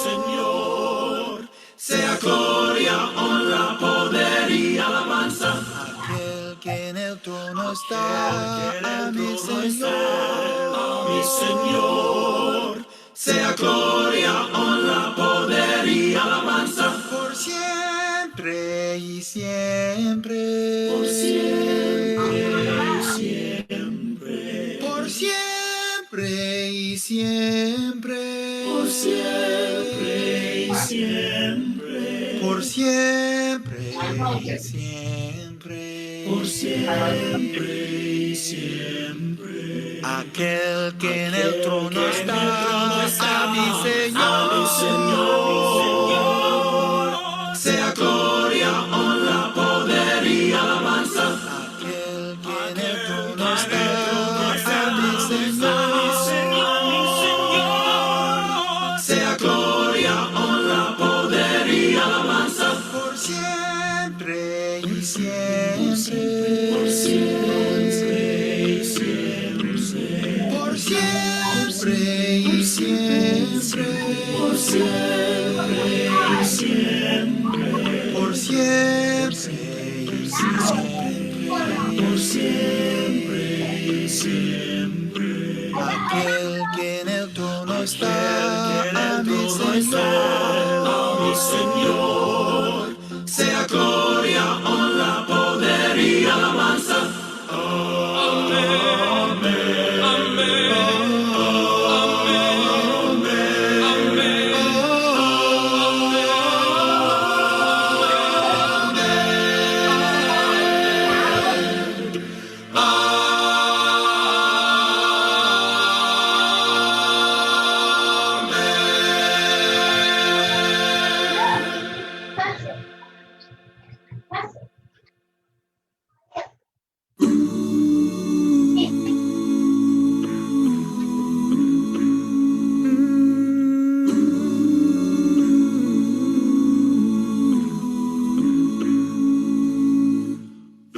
Señor. Sea gloria, honra, poder y alabanza. Aquel que en el trono está, a mi Señor. Sea gloria, honra, poder y alabanza. Por siempre y siempre. Por siempre y siempre. Por siempre y siempre. Por siempre y siempre. Por siempre y siempre. Por siempre y siempre. Aquel que en el trono está, a mi Señor. Sea gloria, honra, poder y alabanza. Aquel que en el trono está, a mi Señor. Sea gloria, honra, poder y alabanza. Por siempre y siempre. Por siempre y siempre. Por siempre y siempre. Por siempre y siempre. Por siempre y siempre. Por siempre y siempre. Aquel que en el trono está, a mi Señor. Sea gloria, honra, poder y alabanza.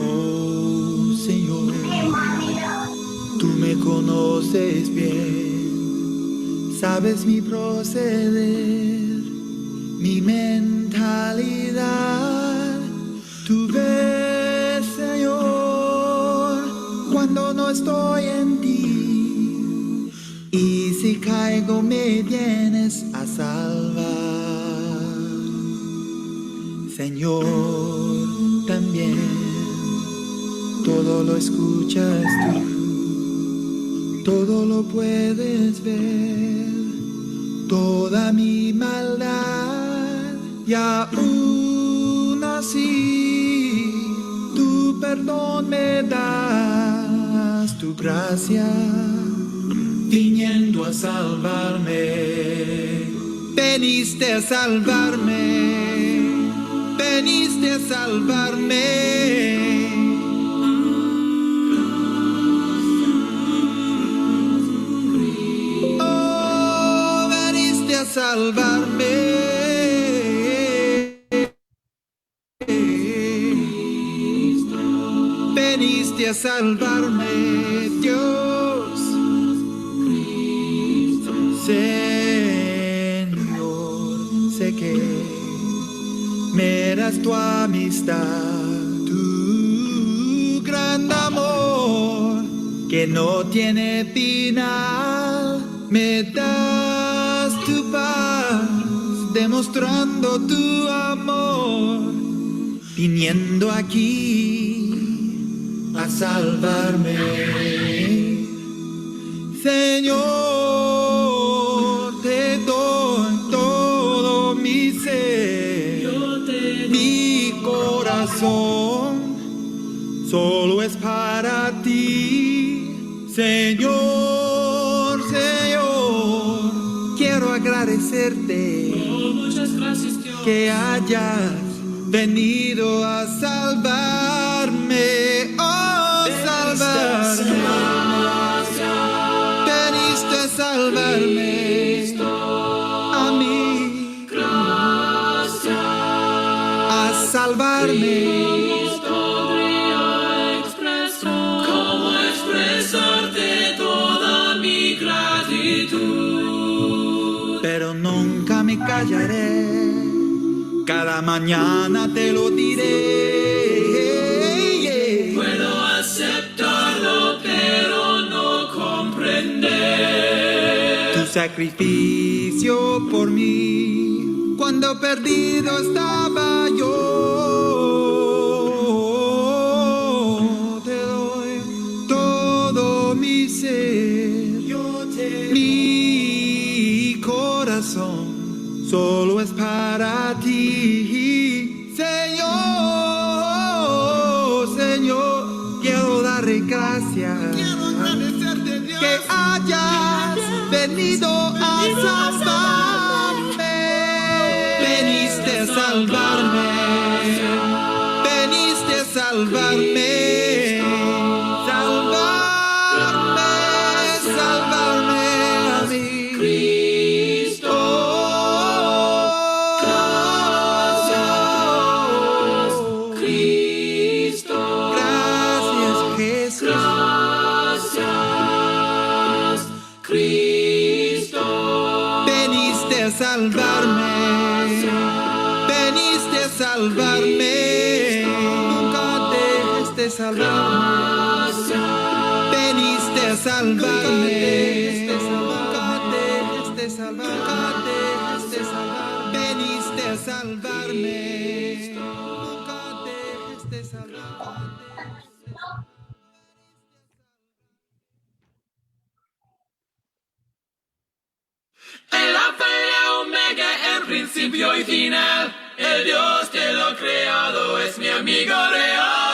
Oh Señor, tú me conoces bien, sabes mi proceder, mi mentalidad. Tú ves, Señor, cuando no estoy en ti, y si caigo me vienes a salvar. Señor, también todo lo escuchas tú, todo lo puedes ver, toda mi maldad, y aún así tu perdón me das, tu gracia viniendo a salvarme. Veniste a salvarme, veniste a salvarme. Oh, veniste a salvarme. Veniste a salvarme, Dios. Señor, sé que me das tu amistad, tu gran amor que no tiene final. Me das tu paz, demostrando tu amor, viniendo aquí a salvarme. Señor, te doy todo mi ser, mi corazón solo es para ti. Señor, Señor, quiero agradecerte que hayas venido a salvarme, oh, salvarme. Veniste a salvarme a mí, a salvarme. ¿Cómo expresarte toda mi gratitud? pero nunca me callaré. Cada mañana te lo diré. Puedo aceptarlo, pero no comprender tu sacrificio por mí. Cuando perdido estaba yo, te doy todo mi ser, mi corazón solo es para ti, Señor, Señor. Quiero darle gracias, quiero agradecerte, Dios, que hayas venido a salvarme. Veniste a salvarme, veniste a salvarme, salvarme a mí. Cristo. Salvarme, veniste a salvarme, nunca dejes de salvarme, veniste a salvarme, nunca dejes de salvarme, veniste a salvarme, nunca dejes de salvarme. El alfa y el omega, el principio y final, el Dios de lo creado es mi amigo real.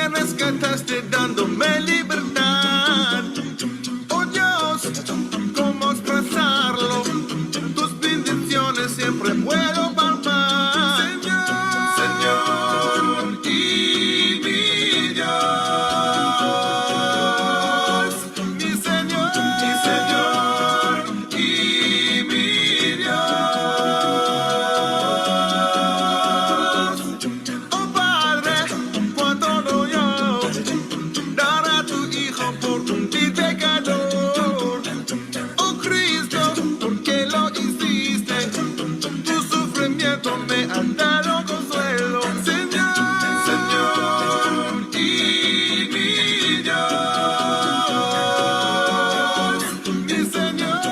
Rescataste dándome libertad. Oh Dios, ¿cómo expresarlo? Tus bendiciones siempre puedo palpar. Señor y mi Dios, mi Señor y mi Dios. Oh Padre, cuando doy por un vil pecador. Oh Cristo, ¿por qué lo hiciste? Tu sufrimiento me ha dado consuelo. Señor y mi Dios, mi Señor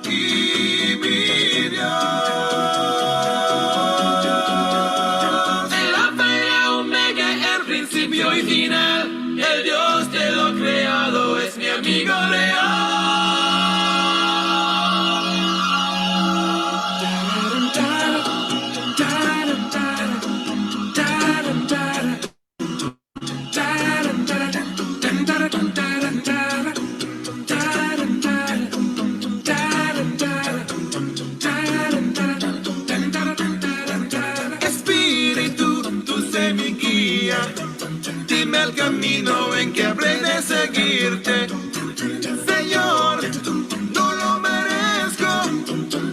y mi Dios. El alfa y el omega, el principio y final, el Dios de lo creado es mi amigo real. Espíritu, tú sé mi guía. Dime el camino en que habré de seguirte. Señor, no lo merezco,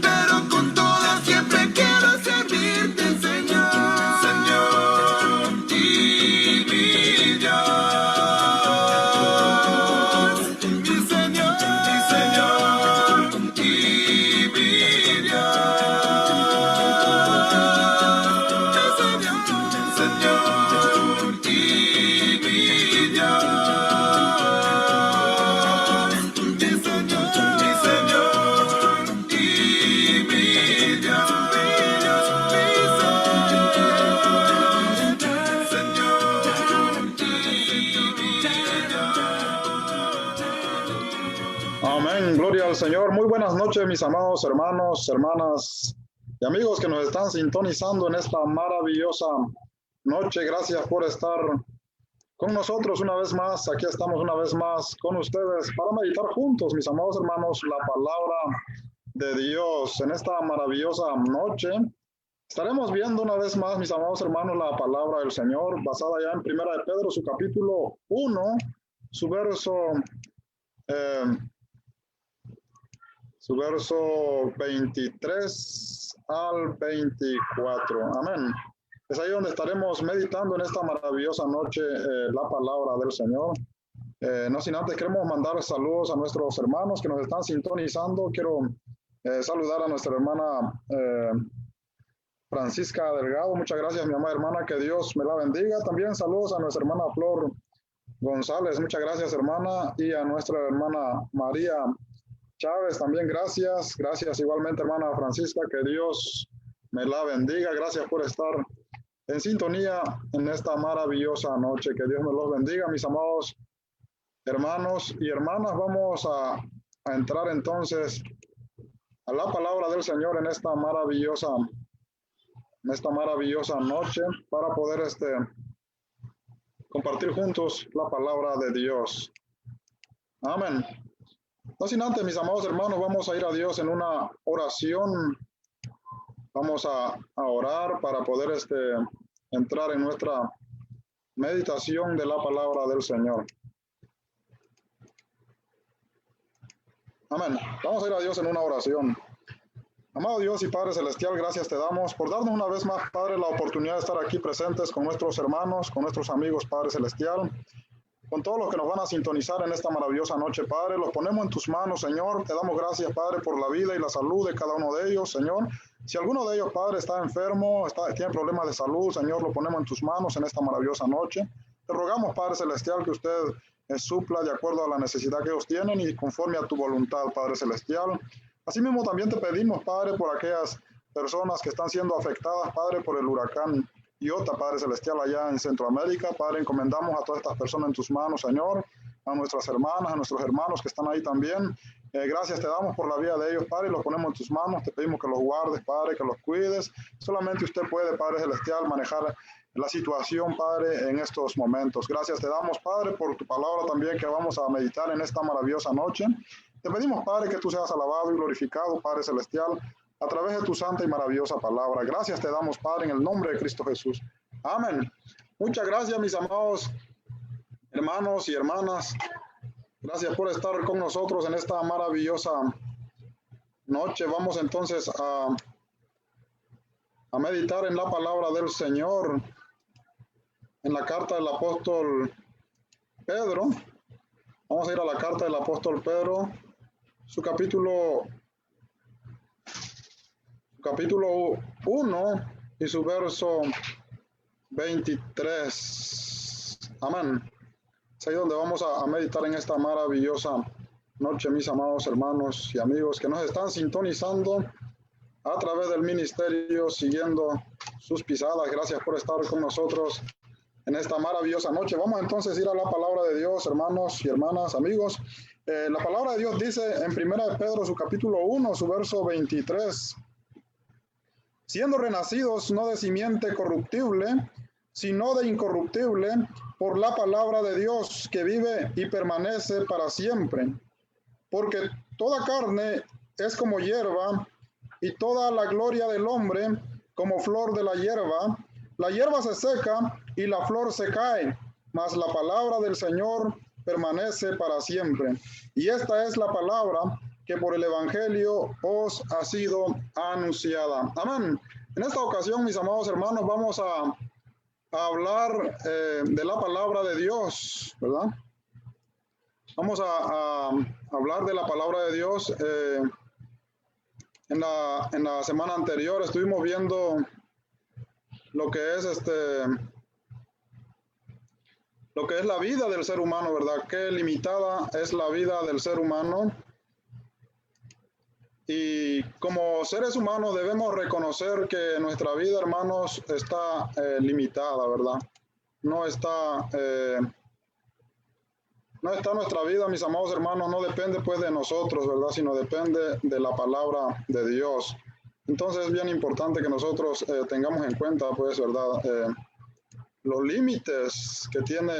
pero con todo siempre quiero servirte, Señor y mi Dios, mi Señor y mi Dios, Señor y mi Dios. Amén, gloria al Señor. Muy buenas noches, mis amados hermanos, hermanas y amigos que nos están sintonizando en esta maravillosa noche. Gracias por estar con nosotros una vez más. Aquí estamos una vez más con ustedes para meditar juntos, mis amados hermanos, la palabra de Dios en esta maravillosa noche. Estaremos viendo una vez más, mis amados hermanos, la palabra del Señor, basada ya en Primera de Pedro, su capítulo 1, su verso 23 al 24. Amén. Es ahí donde estaremos meditando en esta maravillosa noche la palabra del Señor. No sin antes queremos mandar saludos a nuestros hermanos que nos están sintonizando. Quiero saludar a nuestra hermana Francisca Delgado. Muchas gracias, mi amada hermana. Que Dios me la bendiga. También saludos a nuestra hermana Flor González. Muchas gracias, hermana. Y a nuestra hermana María Chávez. También gracias. Gracias igualmente, hermana Francisca. Que Dios me la bendiga. Gracias por estar en sintonía en esta maravillosa noche. Que Dios me los bendiga, mis amados hermanos y hermanas. Vamos a entrar entonces a la palabra del Señor en esta maravillosa noche para poder compartir juntos la palabra de Dios. Amén. No sin antes, mis amados hermanos, vamos a ir a Dios en una oración. Vamos a orar para poder entrar en nuestra meditación de la palabra del Señor. Amén. Vamos a ir a Dios en una oración. Amado Dios y Padre Celestial, gracias te damos por darnos una vez más, Padre, la oportunidad de estar aquí presentes con nuestros hermanos, con nuestros amigos, Padre Celestial, con todos los que nos van a sintonizar en esta maravillosa noche, Padre. Los ponemos en tus manos, Señor. Te damos gracias, Padre, por la vida y la salud de cada uno de ellos, Señor. Si alguno de ellos, Padre, está enfermo, tiene problemas de salud, Señor, lo ponemos en tus manos en esta maravillosa noche. Te rogamos, Padre Celestial, que usted supla de acuerdo a la necesidad que ellos tienen y conforme a tu voluntad, Padre Celestial. Asimismo, también te pedimos, Padre, por aquellas personas que están siendo afectadas, Padre, por el huracán Iota, Padre Celestial, allá en Centroamérica. Padre, encomendamos a todas estas personas en tus manos, Señor, a nuestras hermanas, a nuestros hermanos que están ahí también. Gracias te damos por la vida de ellos, Padre, y los ponemos en tus manos. Te pedimos que los guardes, Padre, que los cuides. Solamente usted puede, Padre Celestial, manejar la situación, Padre, en estos momentos. Gracias te damos, Padre, por tu palabra también que vamos a meditar en esta maravillosa noche. Te pedimos, Padre, que tú seas alabado y glorificado, Padre Celestial, a través de tu santa y maravillosa palabra. Gracias te damos, Padre, en el nombre de Cristo Jesús. Amén. Muchas gracias, mis amados hermanos y hermanas. Gracias por estar con nosotros en esta maravillosa noche. Vamos entonces a meditar en la palabra del Señor, en la carta del apóstol Pedro. Vamos a ir a la carta del apóstol Pedro, su capítulo 1 y su verso 23. Amén. Es ahí donde vamos a meditar en esta maravillosa noche, mis amados hermanos y amigos que nos están sintonizando a través del ministerio, siguiendo sus pisadas. Gracias por estar con nosotros en esta maravillosa noche. Vamos entonces a ir a la palabra de Dios, hermanos y hermanas, amigos. La palabra de Dios dice en Primera de Pedro, su capítulo 1, su verso 23. Siendo renacidos no de simiente corruptible, sino de incorruptible, por la palabra de Dios que vive y permanece para siempre. Porque toda carne es como hierba, y toda la gloria del hombre como flor de la hierba. La hierba se seca y la flor se cae, mas la palabra del Señor permanece para siempre. Y esta es la palabra que por el Evangelio os ha sido anunciada. Amén. En esta ocasión, mis amados hermanos, vamos a hablar de la palabra de Dios, ¿verdad? Vamos a hablar de la palabra de Dios. En la semana anterior estuvimos viendo lo que es la vida del ser humano, ¿verdad? Qué limitada es la vida del ser humano. Y como seres humanos debemos reconocer que nuestra vida, hermanos, está limitada, ¿verdad? No está nuestra vida, mis amados hermanos, no depende pues de nosotros, ¿verdad? Sino depende de la palabra de Dios. Entonces es bien importante que nosotros tengamos en cuenta, pues, ¿verdad? Los límites que tiene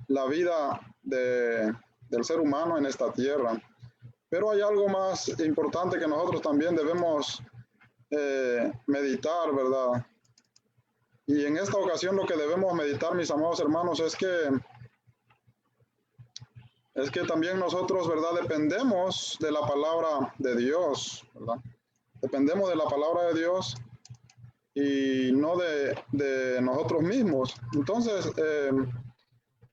la vida del ser humano en esta tierra. Pero hay algo más importante que nosotros también debemos meditar, ¿verdad? Y en esta ocasión lo que debemos meditar, mis amados hermanos, es que también nosotros, ¿verdad? Dependemos de la palabra de Dios, ¿verdad? Dependemos de la palabra de Dios y no de nosotros mismos. Entonces,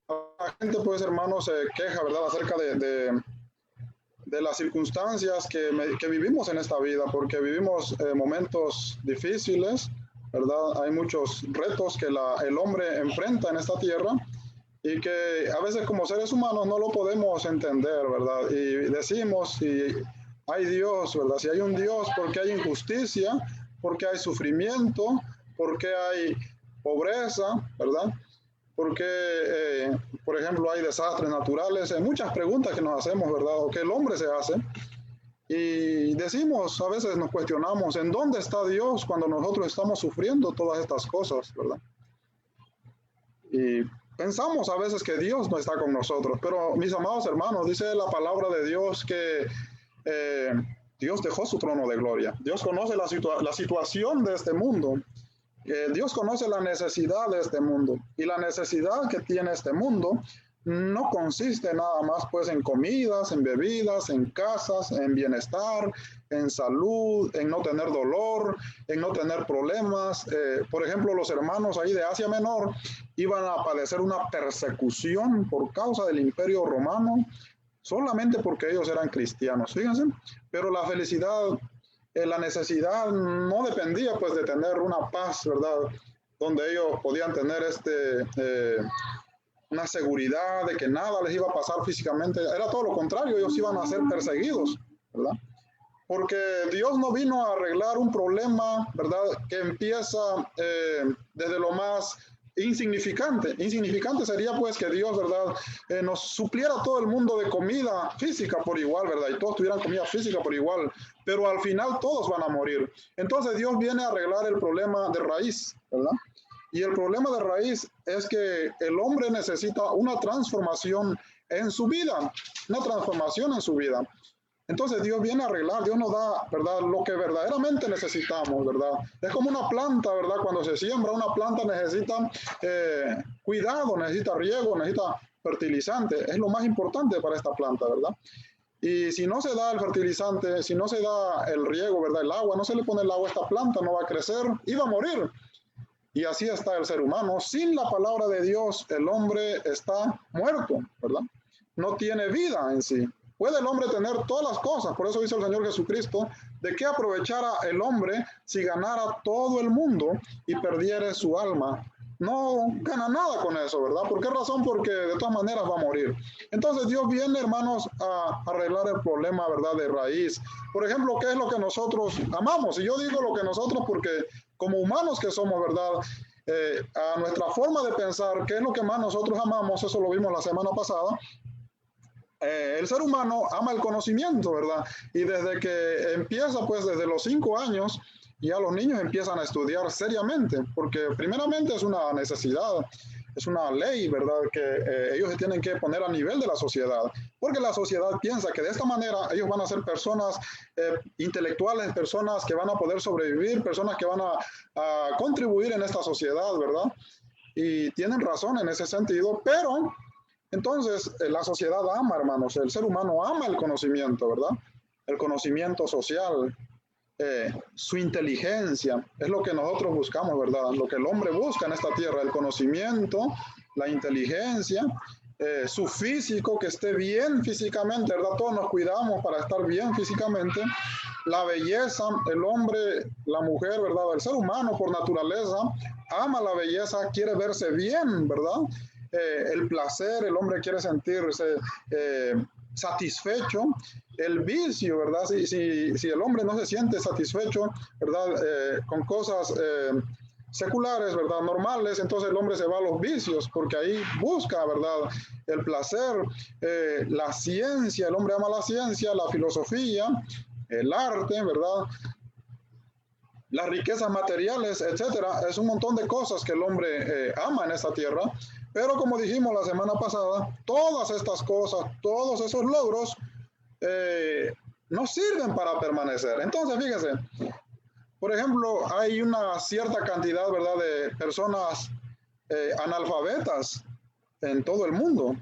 la gente, pues, hermanos, se queja, ¿verdad? Acerca de las circunstancias que vivimos en esta vida, porque vivimos momentos difíciles, ¿verdad? Hay muchos retos que el hombre enfrenta en esta tierra y que a veces como seres humanos no lo podemos entender, ¿verdad? Y decimos, si hay Dios, ¿verdad? Si hay un Dios, ¿por qué hay injusticia? ¿Por qué hay sufrimiento? ¿Por qué hay pobreza? ¿Verdad? ¿Por qué, por ejemplo, hay desastres naturales? Hay muchas preguntas que nos hacemos, ¿verdad? O que el hombre se hace. Y decimos, a veces nos cuestionamos, ¿en dónde está Dios cuando nosotros estamos sufriendo todas estas cosas, ¿verdad? Y pensamos a veces que Dios no está con nosotros, pero mis amados hermanos, dice la palabra de Dios que Dios dejó su trono de gloria. Dios conoce la situación de este mundo. Dios conoce la necesidad de este mundo, y la necesidad que tiene este mundo no consiste nada más pues en comidas, en bebidas, en casas, en bienestar, en salud, en no tener dolor, en no tener problemas. Por ejemplo, los hermanos ahí de Asia Menor iban a padecer una persecución por causa del Imperio Romano, solamente porque ellos eran cristianos, fíjense. Pero la felicidad, la necesidad no dependía pues de tener una paz, ¿verdad? Donde ellos podían tener una seguridad de que nada les iba a pasar físicamente. Era todo lo contrario, ellos iban a ser perseguidos, ¿verdad? Porque Dios no vino a arreglar un problema, ¿verdad? Que empieza desde lo más insignificante. Insignificante sería pues que Dios, ¿verdad? Nos supliera a todo el mundo de comida física por igual, ¿verdad? Y todos tuvieran comida física por igual, pero al final todos van a morir. Entonces Dios viene a arreglar el problema de raíz, ¿verdad? Y el problema de raíz es que el hombre necesita una transformación en su vida, una transformación en su vida. Entonces Dios viene a arreglar, Dios nos da, ¿verdad?, lo que verdaderamente necesitamos, ¿verdad? Es como una planta, ¿verdad? Cuando se siembra una planta necesita cuidado, necesita riego, necesita fertilizante. Es lo más importante para esta planta, ¿verdad? Y si no se da el fertilizante, si no se da el riego, ¿verdad?, el agua, no se le pone el agua a esta planta, no va a crecer y va a morir. Y así está el ser humano. Sin la palabra de Dios, el hombre está muerto, ¿verdad? No tiene vida en sí. Puede el hombre tener todas las cosas, por eso dice el Señor Jesucristo, ¿de qué aprovechara el hombre si ganara todo el mundo y perdiere su alma? No gana nada con eso, ¿verdad? ¿Por qué razón? Porque de todas maneras va a morir. Entonces Dios viene, hermanos, a arreglar el problema, ¿verdad?, de raíz. Por ejemplo, ¿qué es lo que nosotros amamos? Y yo digo lo que nosotros porque como humanos que somos, ¿verdad?, a nuestra forma de pensar, ¿qué es lo que más nosotros amamos? Eso lo vimos la semana pasada. El ser humano ama el conocimiento, ¿verdad? Y desde que empieza, pues desde los 5 años, ya los niños empiezan a estudiar seriamente, porque primeramente es una necesidad, es una ley, ¿verdad?, que ellos se tienen que poner a nivel de la sociedad, porque la sociedad piensa que de esta manera ellos van a ser personas intelectuales, personas que van a poder sobrevivir, personas que van a contribuir en esta sociedad, ¿verdad? Y tienen razón en ese sentido, pero entonces la sociedad ama, hermanos, el ser humano ama el conocimiento, ¿verdad? El conocimiento social, su inteligencia, es lo que nosotros buscamos, ¿verdad? Lo que el hombre busca en esta tierra, el conocimiento, la inteligencia, su físico, que esté bien físicamente, ¿verdad? Todos nos cuidamos para estar bien físicamente. La belleza, el hombre, la mujer, ¿verdad? El ser humano por naturaleza ama la belleza, quiere verse bien, ¿verdad? El placer, el hombre quiere sentirse satisfecho. El vicio, ¿verdad? Si el hombre no se siente satisfecho, ¿verdad?, con cosas seculares, ¿verdad?, normales, entonces el hombre se va a los vicios, porque ahí busca, ¿verdad?, el placer, la ciencia, el hombre ama la ciencia, la filosofía, el arte, ¿verdad?, las riquezas materiales, etcétera. Es un montón de cosas que el hombre ama en esta tierra, pero como dijimos la semana pasada, todas estas cosas, todos esos logros no sirven para permanecer. Entonces, fíjense, Por ejemplo, hay una cierta cantidad, ¿verdad?, de personas analfabetas en todo el mundo.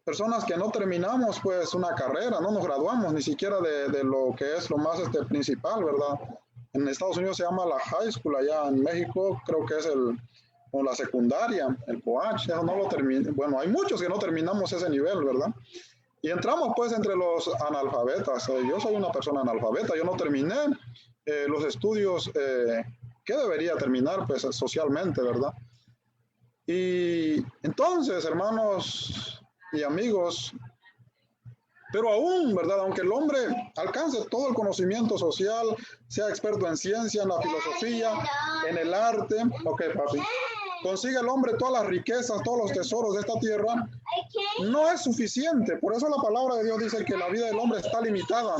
Personas que no terminamos pues una carrera, no nos graduamos ni siquiera de lo que es lo más principal, ¿verdad? En Estados Unidos se llama la high school, allá en México creo que es o la secundaria, el COACH, eso no lo termina. Bueno, hay muchos que no terminamos ese nivel, ¿verdad? Y entramos pues entre los analfabetas. Yo soy una persona analfabeta, yo no terminé los estudios que debería terminar pues socialmente, ¿verdad? Y entonces, hermanos y amigos, pero aún, ¿verdad? Aunque el hombre alcance todo el conocimiento social, sea experto en ciencia, en la filosofía, en el arte, ok, papi, consigue el hombre todas las riquezas, todos los tesoros de esta tierra, no es suficiente. Por eso la palabra de Dios dice que la vida del hombre está limitada.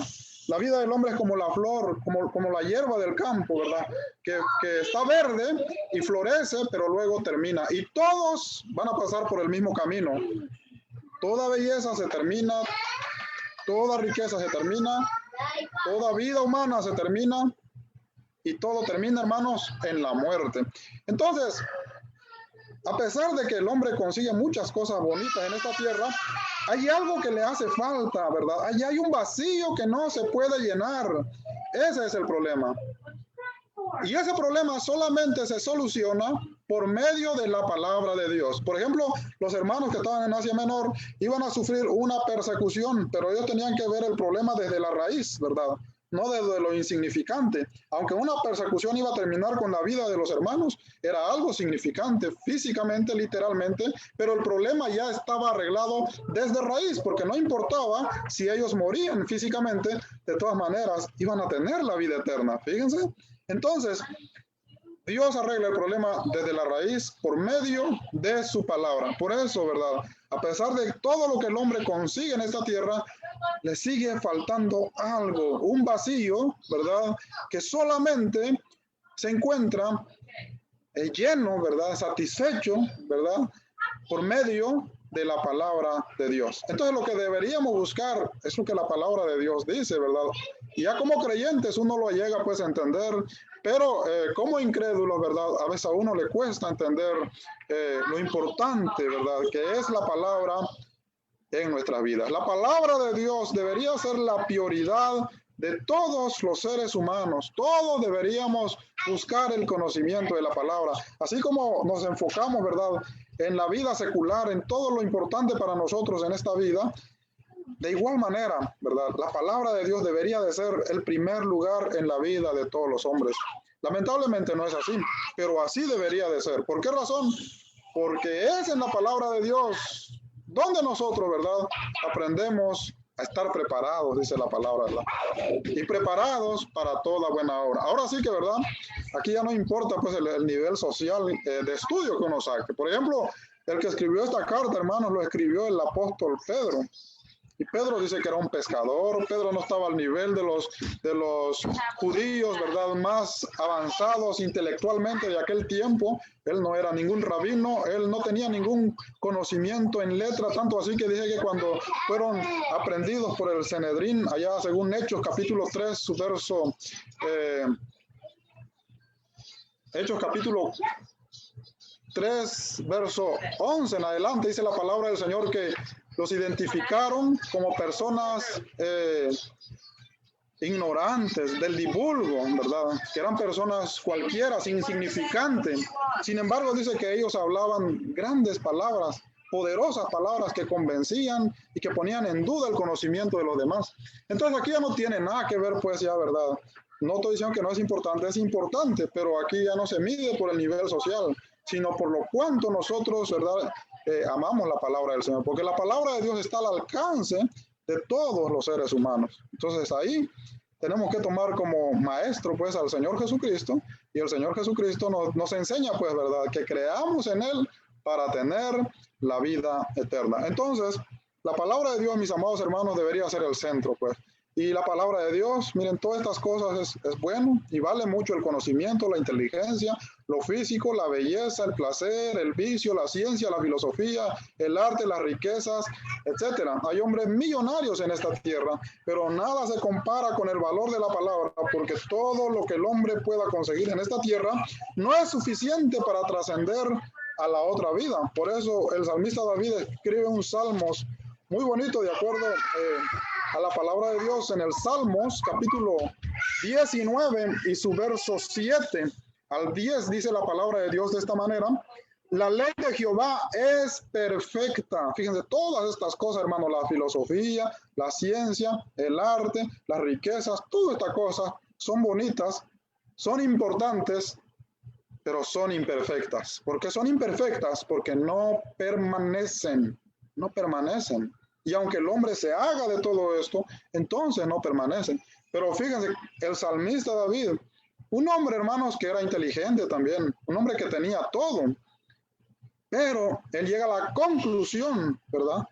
La vida del hombre es como la flor, como la hierba del campo, ¿verdad? Que está verde y florece, pero luego termina. Y todos van a pasar por el mismo camino. Toda belleza se termina, toda riqueza se termina, toda vida humana se termina y todo termina, hermanos, en la muerte. Entonces, a pesar de que el hombre consigue muchas cosas bonitas en esta tierra, hay algo que le hace falta, ¿verdad? Hay un vacío que no se puede llenar. Ese es el problema. Y ese problema solamente se soluciona por medio de la palabra de Dios. Por ejemplo, los hermanos que estaban en Asia Menor iban a sufrir una persecución, pero ellos tenían que ver el problema desde la raíz, ¿verdad? No desde lo insignificante. Aunque una persecución iba a terminar con la vida de los hermanos, era algo significante, físicamente, literalmente, pero el problema ya estaba arreglado desde raíz, porque no importaba si ellos morían físicamente, de todas maneras iban a tener la vida eterna. Fíjense. Entonces, Dios arregla el problema desde la raíz por medio de su palabra. Por eso, ¿verdad? A pesar de todo lo que el hombre consigue en esta tierra, le sigue faltando algo, un vacío, ¿verdad? Que solamente se encuentra lleno, ¿verdad? Satisfecho, ¿verdad? Por medio de la palabra de Dios. Entonces lo que deberíamos buscar es lo que la palabra de Dios dice, ¿verdad? Y ya como creyentes uno lo llega pues a entender, pero como incrédulos, ¿verdad? A veces a uno le cuesta entender lo importante, ¿verdad? Que es la palabra en nuestras vidas. La palabra de Dios debería ser la prioridad de todos los seres humanos. Todos deberíamos buscar el conocimiento de la palabra. Así como nos enfocamos, ¿verdad?, en la vida secular, en todo lo importante para nosotros en esta vida, de igual manera, ¿verdad?, la palabra de Dios debería de ser el primer lugar en la vida de todos los hombres. Lamentablemente no es así, pero así debería de ser. ¿Por qué razón? Porque es en la palabra de Dios donde nosotros, ¿verdad?, aprendemos a estar preparados, dice la palabra, ¿verdad? Y preparados para toda buena obra. Ahora sí que, ¿verdad?, aquí ya no importa pues el nivel social de estudio que uno saque. Por ejemplo, el que escribió esta carta, hermanos, lo escribió el apóstol Pedro. Y Pedro dice que era un pescador. Pedro no estaba al nivel de los judíos, ¿verdad?, más avanzados intelectualmente de aquel tiempo. Él no era ningún rabino, él no tenía ningún conocimiento en letra, tanto así que dice que cuando fueron aprendidos por el Sanedrín, allá según Hechos capítulo 3, su verso, Hechos capítulo 3, verso 11 en adelante, dice la palabra del Señor que los identificaron como personas ignorantes del divulgo, ¿verdad? Que eran personas cualquiera, insignificantes. Sin embargo, dice que ellos hablaban grandes palabras, poderosas palabras que convencían y que ponían en duda el conocimiento de los demás. Entonces aquí ya no tiene nada que ver, pues ya, ¿verdad? No estoy diciendo que no es importante, pero aquí ya no se mide por el nivel social, sino por lo cuanto nosotros, ¿verdad?, amamos la palabra del Señor, porque la palabra de Dios está al alcance de todos los seres humanos. Entonces ahí tenemos que tomar como maestro pues al Señor Jesucristo, y el Señor Jesucristo nos enseña pues, ¿verdad?, que creamos en Él para tener la vida eterna. Entonces, la palabra de Dios, mis amados hermanos, debería ser el centro pues. Y la palabra de Dios, miren, todas estas cosas es bueno y vale mucho el conocimiento, la inteligencia, lo físico, la belleza, el placer, el vicio, la ciencia, la filosofía, el arte, las riquezas, etcétera. Hay hombres millonarios en esta tierra, pero nada se compara con el valor de la palabra, porque todo lo que el hombre pueda conseguir en esta tierra no es suficiente para trascender a la otra vida. Por eso el salmista David escribe un salmos muy bonito de acuerdo a la palabra de Dios en el Salmos capítulo 19 y su verso 7 al 10 dice la palabra de Dios de esta manera: la ley de Jehová es perfecta. Fíjense, todas estas cosas, hermano, la filosofía, la ciencia, el arte, las riquezas, todas estas cosas son bonitas, son importantes, pero son imperfectas. ¿Por qué son imperfectas? Porque no permanecen. Y aunque el hombre se haga de todo esto, entonces no permanecen. Pero fíjense, el salmista David, un hombre, hermanos, que era inteligente también, un hombre que tenía todo, pero él llega a la conclusión, ¿verdad?,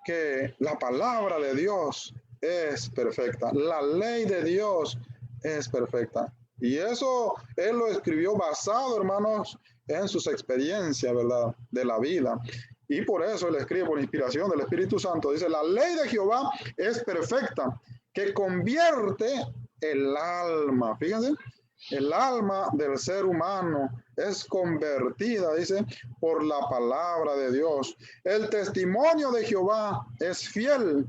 que la palabra de Dios es perfecta, la ley de Dios es perfecta. Y eso él lo escribió basado, hermanos, en sus experiencias, ¿verdad?, de la vida. Y por eso él escribe por inspiración del Espíritu Santo. Dice, la ley de Jehová es perfecta, que convierte el alma. Fíjense, el alma del ser humano es convertida, dice, por la palabra de Dios. El testimonio de Jehová es fiel,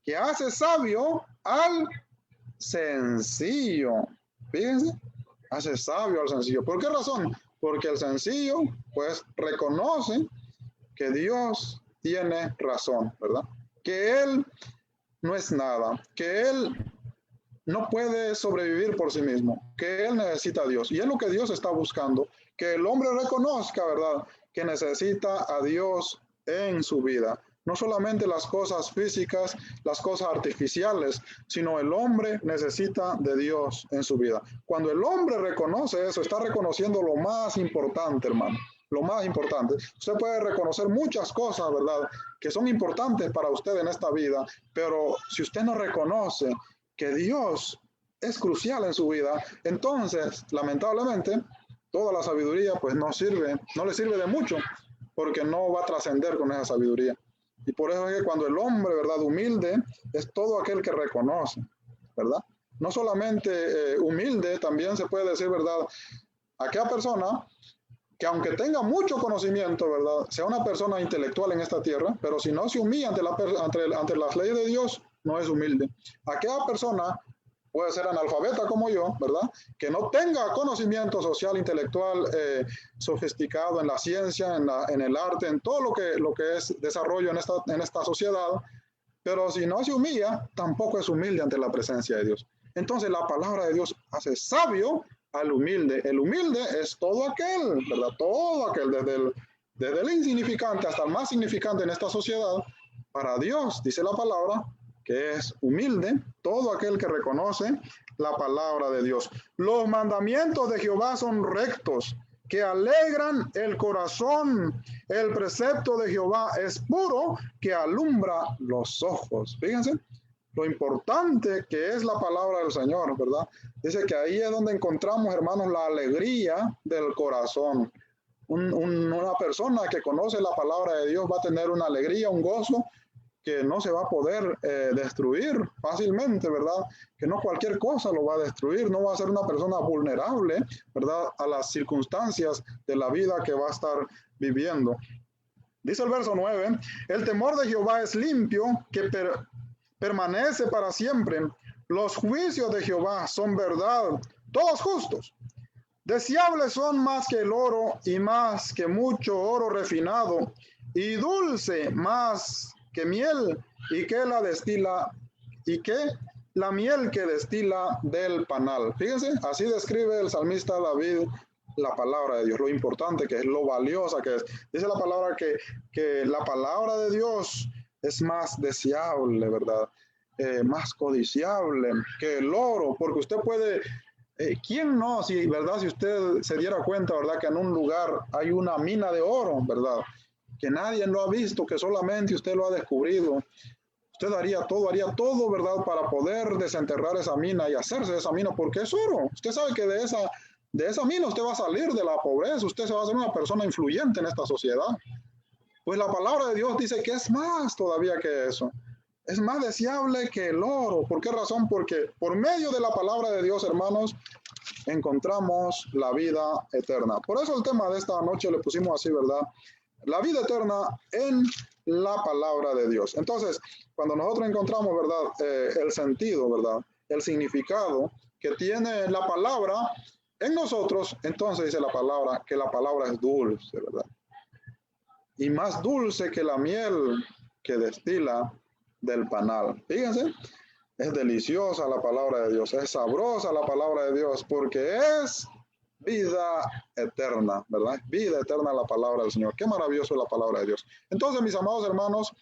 que hace sabio al sencillo. Fíjense, hace sabio al sencillo. ¿Por qué razón? Porque el sencillo, pues, reconoce que Dios tiene razón, ¿verdad? Que Él no es nada, que Él no puede sobrevivir por sí mismo, que Él necesita a Dios. Y es lo que Dios está buscando, que el hombre reconozca, ¿verdad?, que necesita a Dios en su vida. No solamente las cosas físicas, las cosas artificiales, sino el hombre necesita de Dios en su vida. Cuando el hombre reconoce eso, está reconociendo lo más importante, hermano. Lo más importante. Usted puede reconocer muchas cosas, ¿verdad?, que son importantes para usted en esta vida, pero si usted no reconoce que Dios es crucial en su vida, entonces, lamentablemente, toda la sabiduría pues no le sirve de mucho, porque no va a trascender con esa sabiduría. Y por eso es que cuando el hombre, ¿verdad?, humilde, es todo aquel que reconoce, ¿verdad? No solamente humilde, también se puede decir, ¿verdad?, aquella persona que aunque tenga mucho conocimiento, ¿verdad?, sea una persona intelectual en esta tierra, pero si no se humilla ante las leyes de Dios, no es humilde. Aquella persona puede ser analfabeta como yo, ¿verdad?, que no tenga conocimiento social, intelectual, sofisticado en la ciencia, en el arte, en todo lo que es desarrollo en esta sociedad, pero si no se humilla, tampoco es humilde ante la presencia de Dios. Entonces la palabra de Dios hace sabio al humilde. El humilde es todo aquel, ¿verdad? Todo aquel, desde el insignificante hasta el más significante en esta sociedad. Para Dios, dice la palabra, que es humilde, todo aquel que reconoce la palabra de Dios. Los mandamientos de Jehová son rectos, que alegran el corazón. El precepto de Jehová es puro, que alumbra los ojos. Fíjense lo importante que es la palabra del Señor, ¿verdad? Dice que ahí es donde encontramos, hermanos, la alegría del corazón. Una persona que conoce la palabra de Dios va a tener una alegría, un gozo que no se va a poder destruir fácilmente, ¿verdad? Que no cualquier cosa lo va a destruir, no va a ser una persona vulnerable, ¿verdad?, a las circunstancias de la vida que va a estar viviendo. Dice el verso 9, el temor de Jehová es limpio, que permanece para siempre. Los juicios de Jehová son verdad, todos justos. Deseables son más que el oro y más que mucho oro refinado, y dulce más que miel y que la miel que destila del panal. Fíjense, así describe el salmista David la palabra de Dios, lo importante que es, lo valiosa que es. Dice la palabra que la palabra de Dios es más deseable, ¿verdad? Más codiciable que el oro, porque usted puede, ¿quién no? Si, ¿verdad? Si usted se diera cuenta, ¿verdad?, que en un lugar hay una mina de oro, ¿verdad?, que nadie lo ha visto, que solamente usted lo ha descubrido. Usted haría todo, ¿verdad? Para poder desenterrar esa mina y hacerse de esa mina, porque es oro. Usted sabe que de esa mina usted va a salir de la pobreza, usted se va a hacer una persona influyente en esta sociedad. Pues la palabra de Dios dice que es más todavía que eso. Es más deseable que el oro. ¿Por qué razón? Porque por medio de la palabra de Dios, hermanos, encontramos la vida eterna. Por eso el tema de esta noche le pusimos así, ¿verdad? La vida eterna en la palabra de Dios. Entonces, cuando nosotros encontramos, ¿verdad? El sentido, ¿verdad? El significado que tiene la palabra en nosotros, entonces dice la palabra que la palabra es dulce, ¿verdad? Y más dulce que la miel que destila del panal. Fíjense, es deliciosa la palabra de Dios, es sabrosa la palabra de Dios, porque es vida eterna, ¿verdad? Vida eterna la palabra del Señor. Qué maravilloso es la palabra de Dios. Entonces, mis amados hermanos,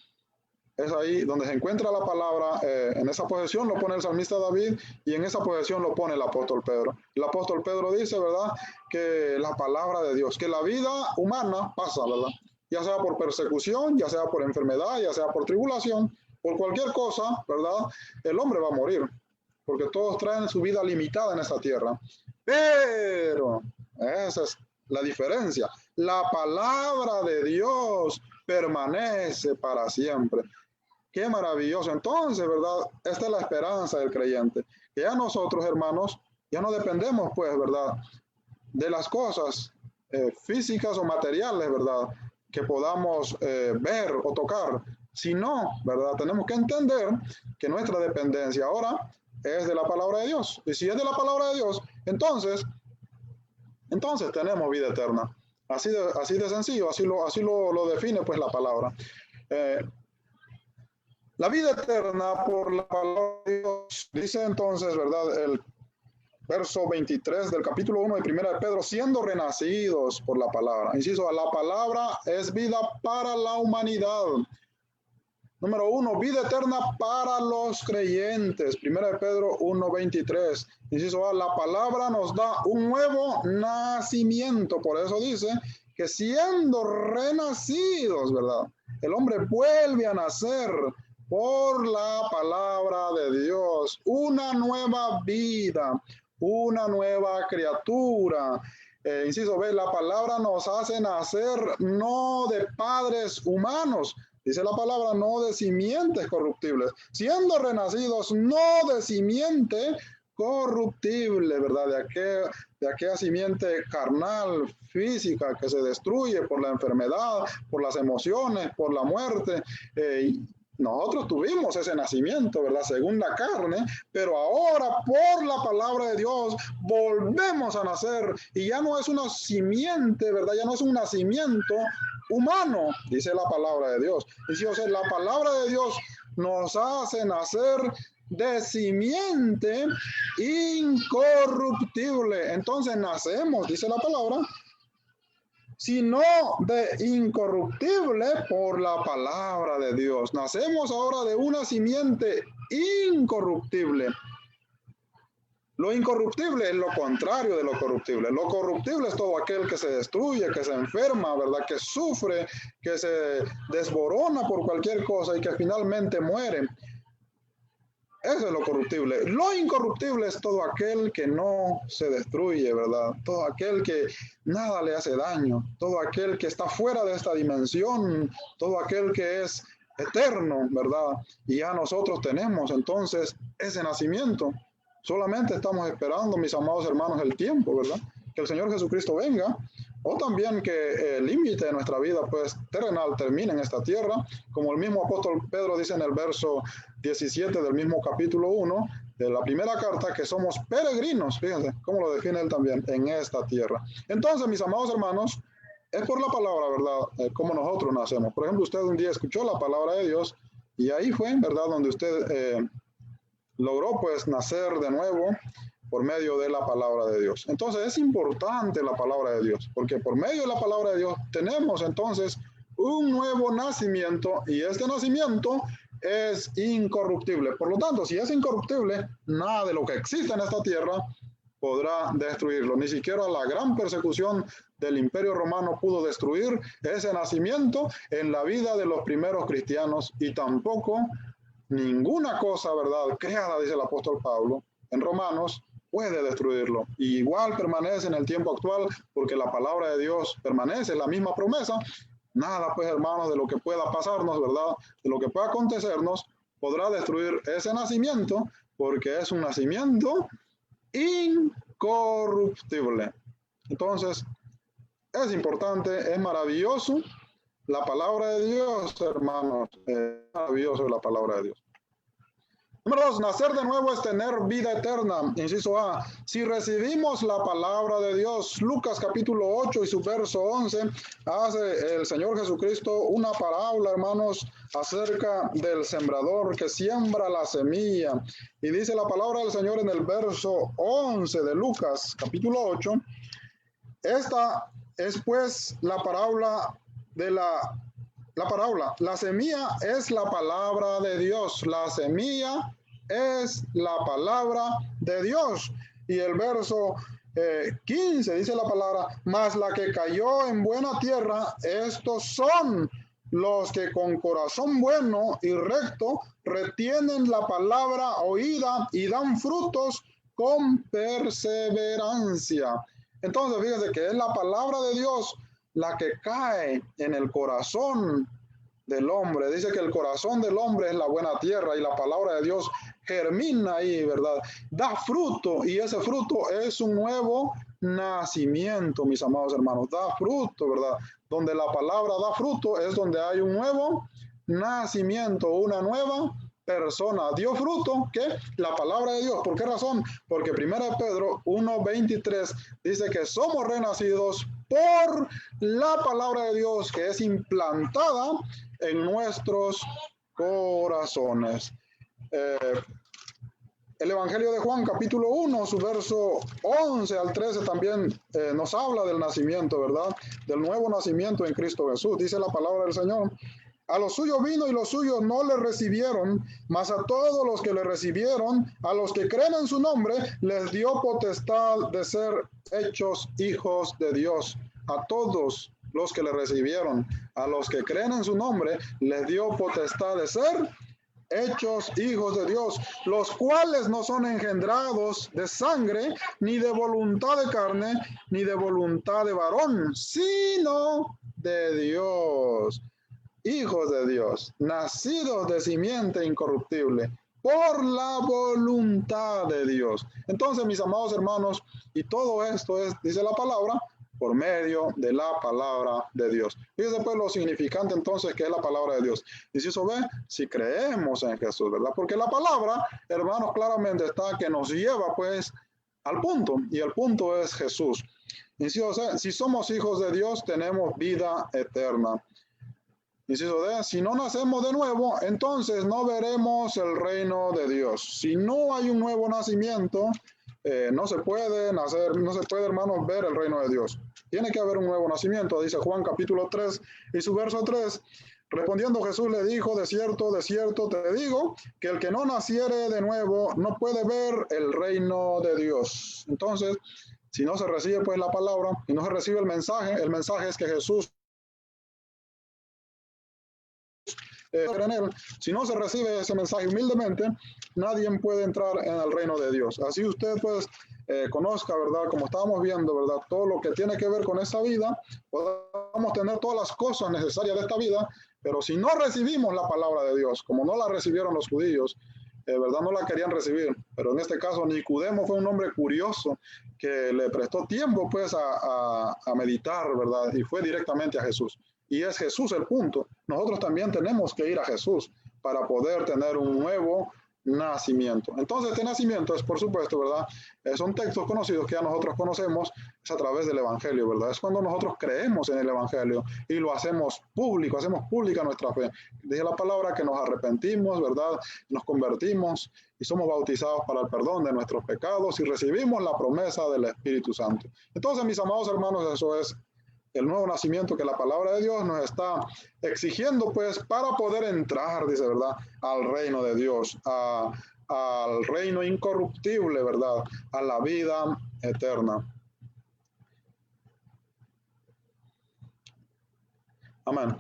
es ahí donde se encuentra la palabra, en esa posesión lo pone el salmista David y en esa posesión lo pone el apóstol Pedro. El apóstol Pedro dice, ¿verdad? Que la palabra de Dios, que la vida humana pasa, ¿verdad? Ya sea por persecución, ya sea por enfermedad, ya sea por tribulación, por cualquier cosa, ¿verdad? El hombre va a morir, porque todos traen su vida limitada en esta tierra. Pero, esa es la diferencia. La palabra de Dios permanece para siempre. Qué maravilloso. Entonces, ¿verdad? Esta es la esperanza del creyente. Que ya nosotros, hermanos, ya no dependemos, pues, ¿verdad? De las cosas físicas o materiales, ¿verdad? Que podamos ver o tocar, sino, ¿verdad? Tenemos que entender que nuestra dependencia ahora es de la palabra de Dios. Y si es de la palabra de Dios, entonces tenemos vida eterna. Así de sencillo, así lo define pues la palabra. La vida eterna por la palabra de Dios, dice entonces, ¿verdad? El verso 23 del capítulo 1 de 1 de Pedro, siendo renacidos por la palabra. Inciso, la palabra es vida para la humanidad. Número 1, vida eterna para los creyentes. 1 de Pedro 1:23. Inciso A, la palabra nos da un nuevo nacimiento. Por eso dice que siendo renacidos, ¿verdad? El hombre vuelve a nacer por la palabra de Dios. Una nueva vida, una nueva criatura. Inciso B, la palabra nos hace nacer no de padres humanos, dice la palabra, no de simientes corruptibles, siendo renacidos no de simiente corruptible, ¿verdad? De aquella simiente carnal, física, que se destruye por la enfermedad, por las emociones, por la muerte. Nosotros tuvimos ese nacimiento, ¿verdad? Según la carne, pero ahora por la palabra de Dios volvemos a nacer y ya no es una simiente, ¿verdad? Ya no es un nacimiento humano, dice la palabra de Dios. Y si, o sea, la palabra de Dios nos hace nacer de simiente incorruptible. Entonces nacemos, dice la palabra, sino de incorruptible por la palabra de Dios. Nacemos ahora de una simiente incorruptible. Lo incorruptible es lo contrario de lo corruptible. Lo corruptible es todo aquel que se destruye, que se enferma, ¿verdad? Que sufre, que se desborona por cualquier cosa y que finalmente muere. Eso es lo corruptible. Lo incorruptible es todo aquel que no se destruye, ¿verdad? Todo aquel que nada le hace daño, todo aquel que está fuera de esta dimensión, todo aquel que es eterno, ¿verdad? Y ya nosotros tenemos entonces ese nacimiento. Solamente estamos esperando, mis amados hermanos, el tiempo, ¿verdad? Que el Señor Jesucristo venga, o también que el límite de nuestra vida, pues, terrenal termine en esta tierra, como el mismo apóstol Pedro dice en el verso 17 del mismo capítulo 1 de la primera carta, que somos peregrinos, fíjense cómo lo define él también, en esta tierra. Entonces, mis amados hermanos, es por la palabra, ¿verdad? Como nosotros nacemos. Por ejemplo, usted un día escuchó la palabra de Dios y ahí fue, ¿verdad? Donde usted logró, pues, nacer de nuevo por medio de la palabra de Dios. Entonces es importante la palabra de Dios, porque por medio de la palabra de Dios tenemos entonces un nuevo nacimiento y este nacimiento es incorruptible. Por lo tanto, si es incorruptible, nada de lo que existe en esta tierra podrá destruirlo. Ni siquiera la gran persecución del Imperio Romano pudo destruir ese nacimiento en la vida de los primeros cristianos y tampoco ninguna cosa, ¿verdad?, creada, dice el apóstol Pablo en Romanos, puede destruirlo. Y igual permanece en el tiempo actual, porque la palabra de Dios permanece, la misma promesa. Nada, pues, hermanos, de lo que pueda pasarnos, ¿verdad?, de lo que pueda acontecernos, podrá destruir ese nacimiento, porque es un nacimiento incorruptible. Entonces, es importante, es maravilloso la palabra de Dios, hermanos. Es maravilloso la palabra de Dios. Número 2, nacer de nuevo es tener vida eterna. Inciso A, si recibimos la palabra de Dios, Lucas capítulo 8 y su verso 11, hace el Señor Jesucristo una parábola, hermanos, acerca del sembrador que siembra la semilla. Y dice la palabra del Señor en el verso 11 de Lucas capítulo 8, esta es pues la parábola de la semilla es la palabra de Dios. La semilla es la palabra de Dios. Y el verso 15 dice la palabra, mas la que cayó en buena tierra, estos son los que con corazón bueno y recto retienen la palabra oída y dan frutos con perseverancia. Entonces, fíjense que es la palabra de Dios la que cae en el corazón del hombre. Dice que el corazón del hombre es la buena tierra y la palabra de Dios germina ahí, ¿verdad? Da fruto y ese fruto es un nuevo nacimiento, mis amados hermanos. Da fruto, ¿verdad? Donde la palabra da fruto es donde hay un nuevo nacimiento, una nueva persona. Dio fruto, ¿qué? La palabra de Dios. ¿Por qué razón? Porque 1 Pedro 1:23 dice que somos renacidos por la palabra de Dios que es implantada en nuestros corazones. El Evangelio de Juan, capítulo 1, su verso 11 al 13 también nos habla del nacimiento, ¿verdad? Del nuevo nacimiento en Cristo Jesús. Dice la palabra del Señor. A los suyos vino y los suyos no le recibieron, mas a todos los que le recibieron, a los que creen en su nombre, les dio potestad de ser hechos hijos de Dios. A todos los que le recibieron, a los que creen en su nombre, les dio potestad de ser hechos hijos de Dios, los cuales no son engendrados de sangre, ni de voluntad de carne, ni de voluntad de varón, sino de Dios. Hijos de Dios, nacidos de simiente incorruptible, por la voluntad de Dios. Entonces, mis amados hermanos, y todo esto es, dice la palabra, por medio de la palabra de Dios. Fíjense pues lo significante entonces que es la palabra de Dios. Inciso B, si creemos en Jesús, ¿verdad? Porque la palabra, hermanos, claramente está que nos lleva pues al punto, y el punto es Jesús. Inciso C, si somos hijos de Dios, tenemos vida eterna. Inciso D, si no nacemos de nuevo, entonces no veremos el reino de Dios. Si no hay un nuevo nacimiento, no se puede nacer, no se puede, hermanos, ver el reino de Dios. Tiene que haber un nuevo nacimiento, dice Juan capítulo 3 y su verso 3. Respondiendo Jesús le dijo, de cierto te digo, que el que no naciere de nuevo no puede ver el reino de Dios. Entonces, si no se recibe pues la palabra y no se recibe el mensaje es que Jesús en él. Si no se recibe ese mensaje humildemente, nadie puede entrar en el reino de Dios. Así usted pues conozca, ¿verdad? Como estábamos viendo, ¿verdad? Todo lo que tiene que ver con esta vida, podamos tener todas las cosas necesarias de esta vida, pero si no recibimos la palabra de Dios, como no la recibieron los judíos, ¿verdad? No la querían recibir, pero en este caso Nicodemo fue un hombre curioso que le prestó tiempo pues a meditar, ¿verdad? Y fue directamente a Jesús. Y es Jesús el punto. Nosotros también tenemos que ir a Jesús para poder tener un nuevo nacimiento. Entonces, este nacimiento es, por supuesto, ¿verdad? Son textos conocidos que ya nosotros conocemos, es a través del Evangelio, ¿verdad? Es cuando nosotros creemos en el Evangelio y lo hacemos público, hacemos pública nuestra fe. Dice la palabra que nos arrepentimos, ¿verdad? Nos convertimos y somos bautizados para el perdón de nuestros pecados y recibimos la promesa del Espíritu Santo. Entonces, mis amados hermanos, eso es el nuevo nacimiento que la palabra de Dios nos está exigiendo, pues, para poder entrar, dice, ¿verdad?, al reino de Dios, al reino incorruptible, ¿verdad?, a la vida eterna. Amén.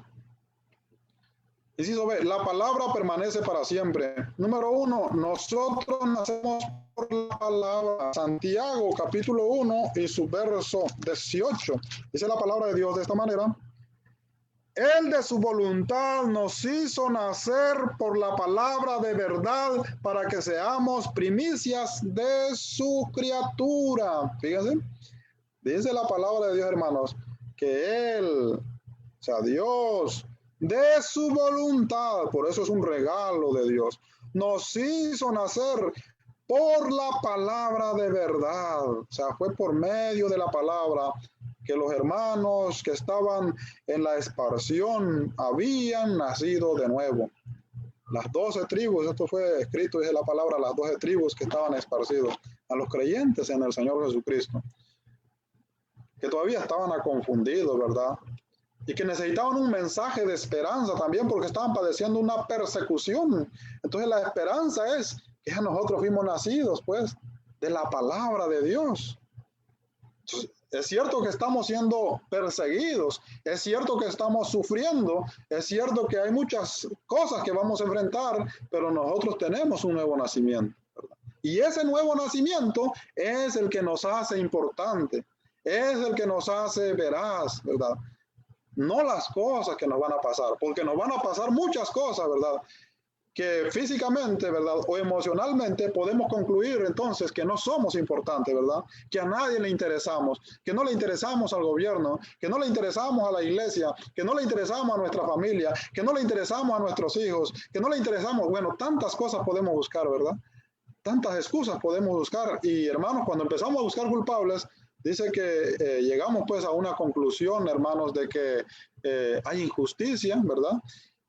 Inciso B, la palabra permanece para siempre. Número 1, nosotros nacemos por la palabra. Santiago capítulo 1 y su verso 18. Dice la palabra de Dios de esta manera. Él de su voluntad nos hizo nacer por la palabra de verdad para que seamos primicias de su criatura. Fíjense, dice la palabra de Dios, hermanos, que Él, o sea, Dios, de su voluntad, por eso es un regalo de Dios, nos hizo nacer por la palabra de verdad. O sea, fue por medio de la palabra que los hermanos que estaban en la esparción habían nacido de nuevo. Las 12 tribus, esto fue escrito, dice la palabra, las 12 tribus que estaban esparcidos, a los creyentes en el Señor Jesucristo, que todavía estaban confundidos, ¿verdad? Y que necesitaban un mensaje de esperanza también porque estaban padeciendo una persecución. Entonces la esperanza es que ya nosotros fuimos nacidos, pues, de la palabra de Dios. Entonces, es cierto que estamos siendo perseguidos, es cierto que estamos sufriendo, es cierto que hay muchas cosas que vamos a enfrentar, pero nosotros tenemos un nuevo nacimiento, ¿verdad? Y ese nuevo nacimiento es el que nos hace importante, es el que nos hace veraz, ¿verdad? No las cosas que nos van a pasar, porque nos van a pasar muchas cosas, ¿verdad? Que físicamente, ¿verdad? O emocionalmente podemos concluir entonces que no somos importantes, ¿verdad? Que a nadie le interesamos, que no le interesamos al gobierno, que no le interesamos a la iglesia, que no le interesamos a nuestra familia, que no le interesamos a nuestros hijos, que no le interesamos, bueno, tantas cosas podemos buscar, ¿verdad? Tantas excusas podemos buscar. Y hermanos, cuando empezamos a buscar culpables, dice que llegamos pues a una conclusión, hermanos, de que hay injusticia, ¿verdad?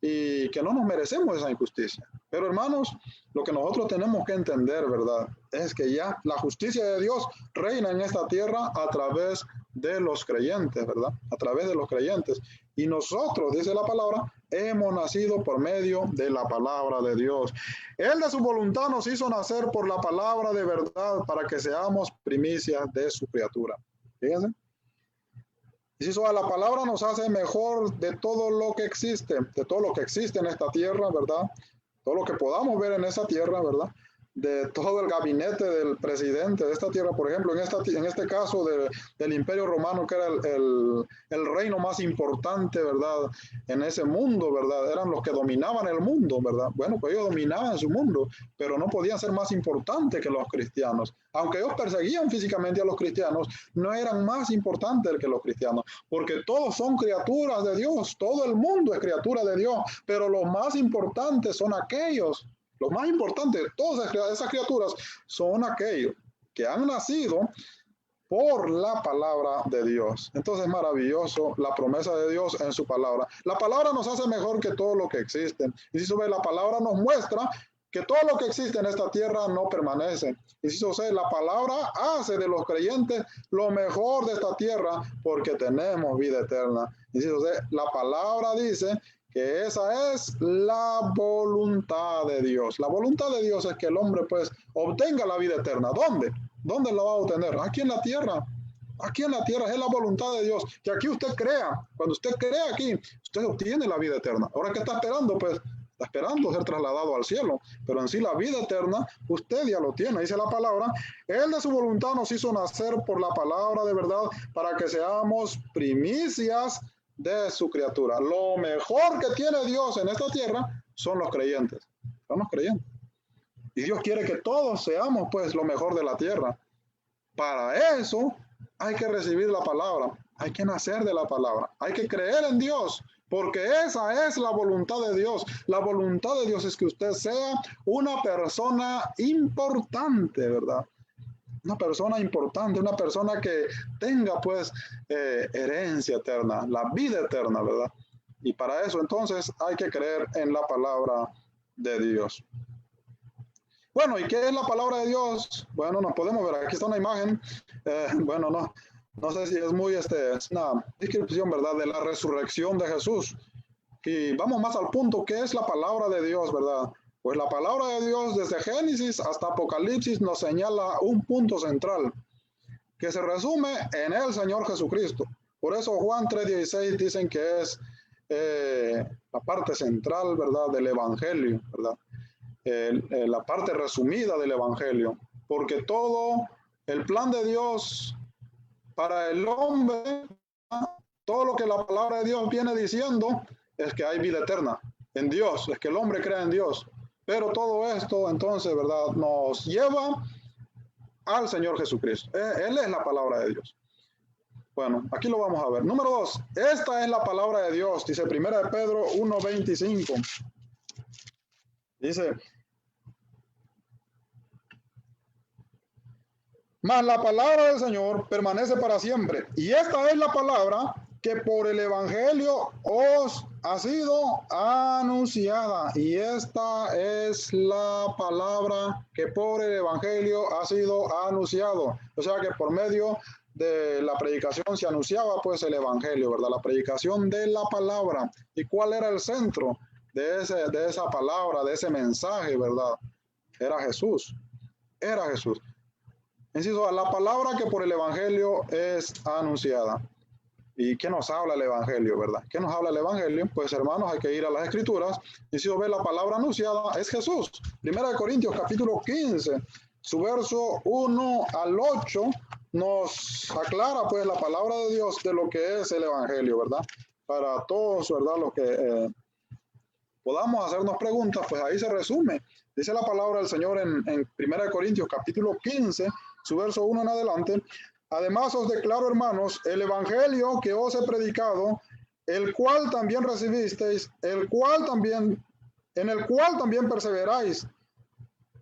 Y que no nos merecemos esa injusticia. Pero hermanos, lo que nosotros tenemos que entender, ¿verdad? Es que ya la justicia de Dios reina en esta tierra a través de los creyentes, ¿verdad? A través de los creyentes. Y nosotros, dice la palabra, hemos nacido por medio de la palabra de Dios. Él de su voluntad nos hizo nacer por la palabra de verdad para que seamos primicias de su criatura. Fíjense. Y si la palabra nos hace mejor de todo lo que existe, de todo lo que existe en esta tierra, ¿verdad? Todo lo que podamos ver en esta tierra, ¿verdad? De todo el gabinete del presidente de esta tierra, por ejemplo, en este caso del Imperio Romano, que era el reino más importante, ¿verdad? En ese mundo, ¿verdad? Eran los que dominaban el mundo, ¿verdad? Bueno, pues ellos dominaban su mundo, pero no podían ser más importantes que los cristianos. Aunque ellos perseguían físicamente a los cristianos, no eran más importantes que los cristianos, porque todos son criaturas de Dios, todo el mundo es criatura de Dios, pero los más importantes son aquellos. Los más importantes de todas esas criaturas son aquellos que han nacido por la palabra de Dios. Entonces es maravilloso la promesa de Dios en su palabra. La palabra nos hace mejor que todo lo que existe. Y si sube, la palabra nos muestra que todo lo que existe en esta tierra no permanece. Y si sube, la palabra hace de los creyentes lo mejor de esta tierra porque tenemos vida eterna. Y si sube, la palabra dice que esa es la voluntad de Dios. La voluntad de Dios es que el hombre pues obtenga la vida eterna. ¿Dónde? ¿Dónde la va a obtener? Aquí en la tierra. Aquí en la tierra es la voluntad de Dios. Que aquí usted crea. Cuando usted crea aquí, usted obtiene la vida eterna. Ahora, ¿qué está esperando? Pues está esperando ser trasladado al cielo. Pero en sí la vida eterna, usted ya lo tiene. Dice la palabra, Él de su voluntad nos hizo nacer por la palabra de verdad para que seamos primicias de su criatura. Lo mejor que tiene Dios en esta tierra son los creyentes. Son los creyentes. Y Dios quiere que todos seamos pues lo mejor de la tierra. Para eso hay que recibir la palabra. Hay que nacer de la palabra. Hay que creer en Dios. Porque esa es la voluntad de Dios. La voluntad de Dios es que usted sea una persona importante, ¿verdad? Una persona importante, una persona que tenga pues herencia eterna, la vida eterna, ¿verdad? Y para eso entonces hay que creer en la palabra de Dios. Bueno, ¿y qué es la palabra de Dios? Bueno, nos podemos ver, aquí está una imagen, bueno, no sé si es muy, es una descripción, ¿verdad? De la resurrección de Jesús. Y vamos más al punto, ¿qué es la palabra de Dios, verdad? Pues la palabra de Dios desde Génesis hasta Apocalipsis nos señala un punto central que se resume en el Señor Jesucristo. Por eso Juan 3:16 dicen que es la parte central, ¿verdad?, del Evangelio, ¿verdad? La parte resumida del Evangelio, porque todo el plan de Dios para el hombre, todo lo que la palabra de Dios viene diciendo es que hay vida eterna en Dios, es que el hombre crea en Dios. Pero todo esto, entonces, ¿verdad?, nos lleva al Señor Jesucristo. Él es la palabra de Dios. Bueno, aquí lo vamos a ver. Número 2, esta es la palabra de Dios, dice 1 de Pedro 1:25. Dice: mas la palabra del Señor permanece para siempre. Y esta es la palabra que por el Evangelio os ha sido anunciada. Y esta es la palabra que por el Evangelio ha sido anunciado. O sea que por medio de la predicación se anunciaba pues el Evangelio, ¿verdad? La predicación de la palabra. ¿Y cuál era el centro de esa palabra, de ese mensaje, ¿verdad? Era Jesús. Era Jesús. Inciso, la palabra que por el Evangelio es anunciada. ¿Y qué nos habla el Evangelio, verdad? ¿Qué nos habla el Evangelio? Pues, hermanos, hay que ir a las Escrituras. Inciso B, la palabra anunciada es Jesús. 1 de Corintios, capítulo 15, su verso 1 al 8, nos aclara, pues, la palabra de Dios de lo que es el Evangelio, ¿verdad? Para todos, ¿verdad? Los que podamos hacernos preguntas, pues ahí se resume. Dice la palabra del Señor en 1 de Corintios, capítulo 15, su verso 1 en adelante: además os declaro, hermanos, el evangelio que os he predicado, el cual también recibisteis, en el cual también perseveráis,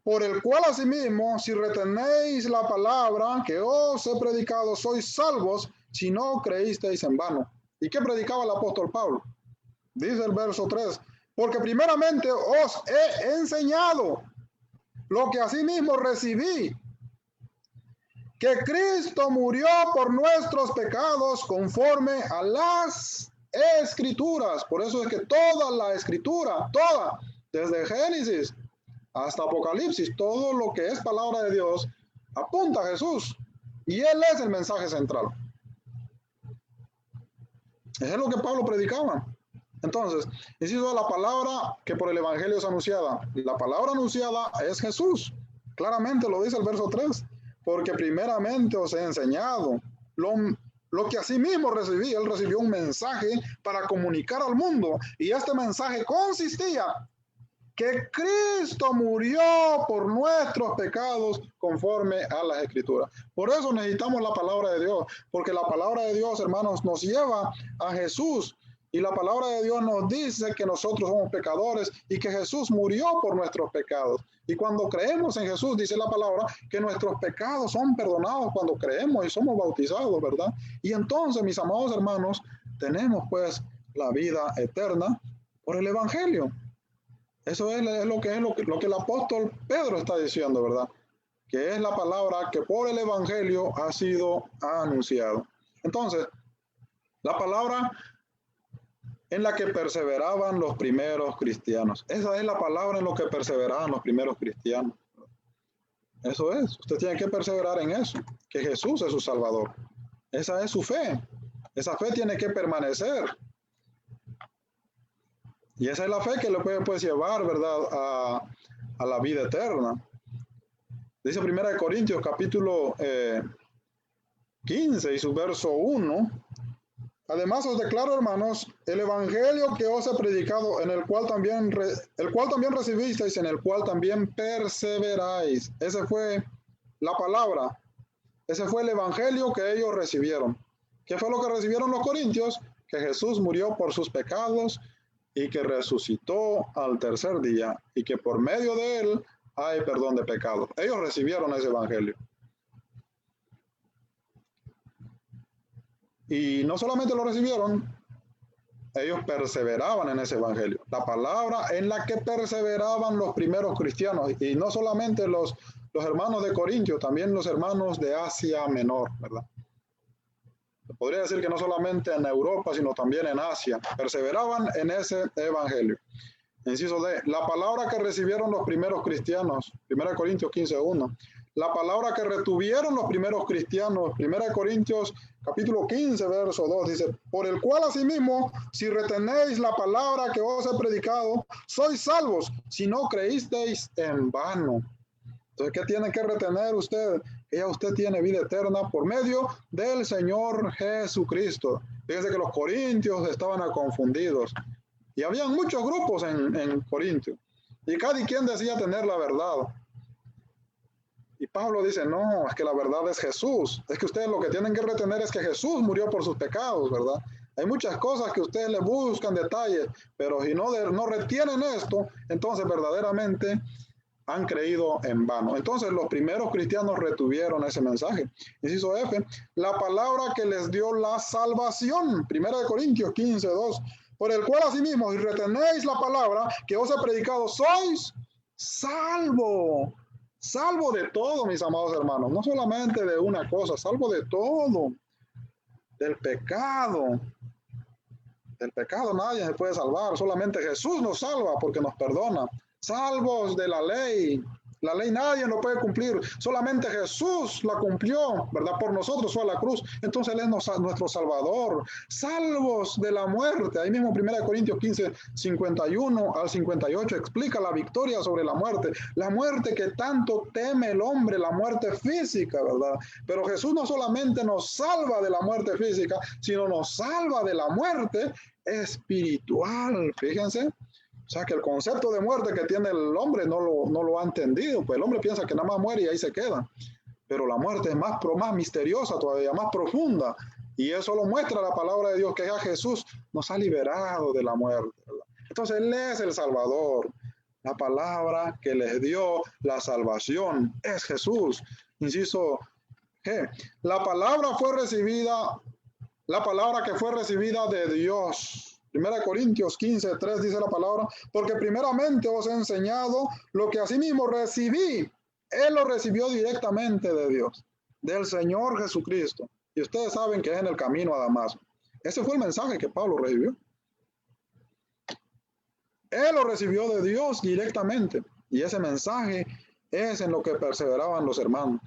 por el cual asimismo, si retenéis la palabra que os he predicado, sois salvos, si no creísteis en vano. ¿Y qué predicaba el apóstol Pablo? Dice el verso 3: porque primeramente os he enseñado lo que asimismo recibí, que Cristo murió por nuestros pecados conforme a las Escrituras. Por eso es que toda la Escritura, toda, desde Génesis hasta Apocalipsis, todo lo que es palabra de Dios, apunta a Jesús. Y Él es el mensaje central. Eso es lo que Pablo predicaba. Entonces, inciso, la palabra que por el Evangelio es anunciada. La palabra anunciada es Jesús. Claramente lo dice el verso 3. Porque primeramente os he enseñado lo que asimismo recibí. Él recibió un mensaje para comunicar al mundo. Y este mensaje consistía que Cristo murió por nuestros pecados conforme a las Escrituras. Por eso necesitamos la palabra de Dios. Porque la palabra de Dios, hermanos, nos lleva a Jesús. Y la palabra de Dios nos dice que nosotros somos pecadores y que Jesús murió por nuestros pecados. Y cuando creemos en Jesús, dice la palabra, que nuestros pecados son perdonados cuando creemos y somos bautizados, ¿verdad? Y entonces, mis amados hermanos, tenemos pues la vida eterna por el Evangelio. Eso es lo que el apóstol Pedro está diciendo, ¿verdad? Que es la palabra que por el Evangelio ha sido anunciado. Entonces, la palabra en la que perseveraban los primeros cristianos. Esa es la palabra en lo que perseveraban los primeros cristianos. Eso es. Usted tiene que perseverar en eso, que Jesús es su Salvador. Esa es su fe. Esa fe tiene que permanecer. Y esa es la fe que le puede pues, llevar, ¿verdad?, a la vida eterna. Dice 1 de Corintios, capítulo 15 y su verso 1. Además os declaro, hermanos, el evangelio que os he predicado, el cual también recibisteis, en el cual también perseveráis. Esa fue la palabra. Ese fue el evangelio que ellos recibieron. ¿Qué fue lo que recibieron los corintios? Que Jesús murió por sus pecados y que resucitó al tercer día y que por medio de él hay perdón de pecados. Ellos recibieron ese evangelio. Y no solamente lo recibieron, ellos perseveraban en ese evangelio. La palabra en la que perseveraban los primeros cristianos, y no solamente los hermanos de Corintio, también los hermanos de Asia Menor, ¿verdad? Podría decir que no solamente en Europa, sino también en Asia, perseveraban en ese evangelio. Inciso D, la palabra que recibieron los primeros cristianos, 1 Corintios 15:1, la palabra que retuvieron los primeros cristianos. 1 Corintios capítulo 15, verso 2, dice, por el cual asimismo, si retenéis la palabra que os he predicado, sois salvos, si no creísteis en vano. Entonces, ¿qué tiene que retener usted? Que ya usted tiene vida eterna por medio del Señor Jesucristo. Fíjense que los corintios estaban confundidos. Y había muchos grupos en Corintios. Y cada quien decía tener la verdad. Y Pablo dice, no, es que la verdad es Jesús. Es que ustedes lo que tienen que retener es que Jesús murió por sus pecados, ¿verdad? Hay muchas cosas que ustedes le buscan detalles, pero si no retienen esto, entonces verdaderamente han creído en vano. Entonces los primeros cristianos retuvieron ese mensaje. Inciso F, la palabra que les dio la salvación. 1 Corintios 15, 2. Por el cual asimismo, si retenéis la palabra que os he predicado, sois salvo. Salvo de todo, mis amados hermanos. No solamente de una cosa, salvo de todo. Del pecado. Del pecado nadie se puede salvar. Solamente Jesús nos salva porque nos perdona. Salvos de la ley. La ley nadie lo puede cumplir. Solamente Jesús la cumplió, ¿verdad? Por nosotros fue a la cruz. Entonces Él es nuestro Salvador. Salvos de la muerte. Ahí mismo 1 Corintios 15, 51 al 58 explica la victoria sobre la muerte. La muerte que tanto teme el hombre, la muerte física, ¿verdad? Pero Jesús no solamente nos salva de la muerte física, sino nos salva de la muerte espiritual. Fíjense. O sea, que el concepto de muerte que tiene el hombre no lo ha entendido. Pues el hombre piensa que nada más muere y ahí se queda. Pero la muerte es más misteriosa todavía, más profunda. Y eso lo muestra la palabra de Dios, que ya Jesús nos ha liberado de la muerte, ¿verdad? Entonces Él es el Salvador. La palabra que les dio la salvación es Jesús. Inciso G. La palabra que fue recibida de Dios. 1 Corintios 15, 3 dice la palabra, porque primeramente os he enseñado lo que asimismo recibí. Él lo recibió directamente de Dios, del Señor Jesucristo. Y ustedes saben que es en el camino a Damasco. Ese fue el mensaje que Pablo recibió. Él lo recibió de Dios directamente. Y ese mensaje es en lo que perseveraban los hermanos.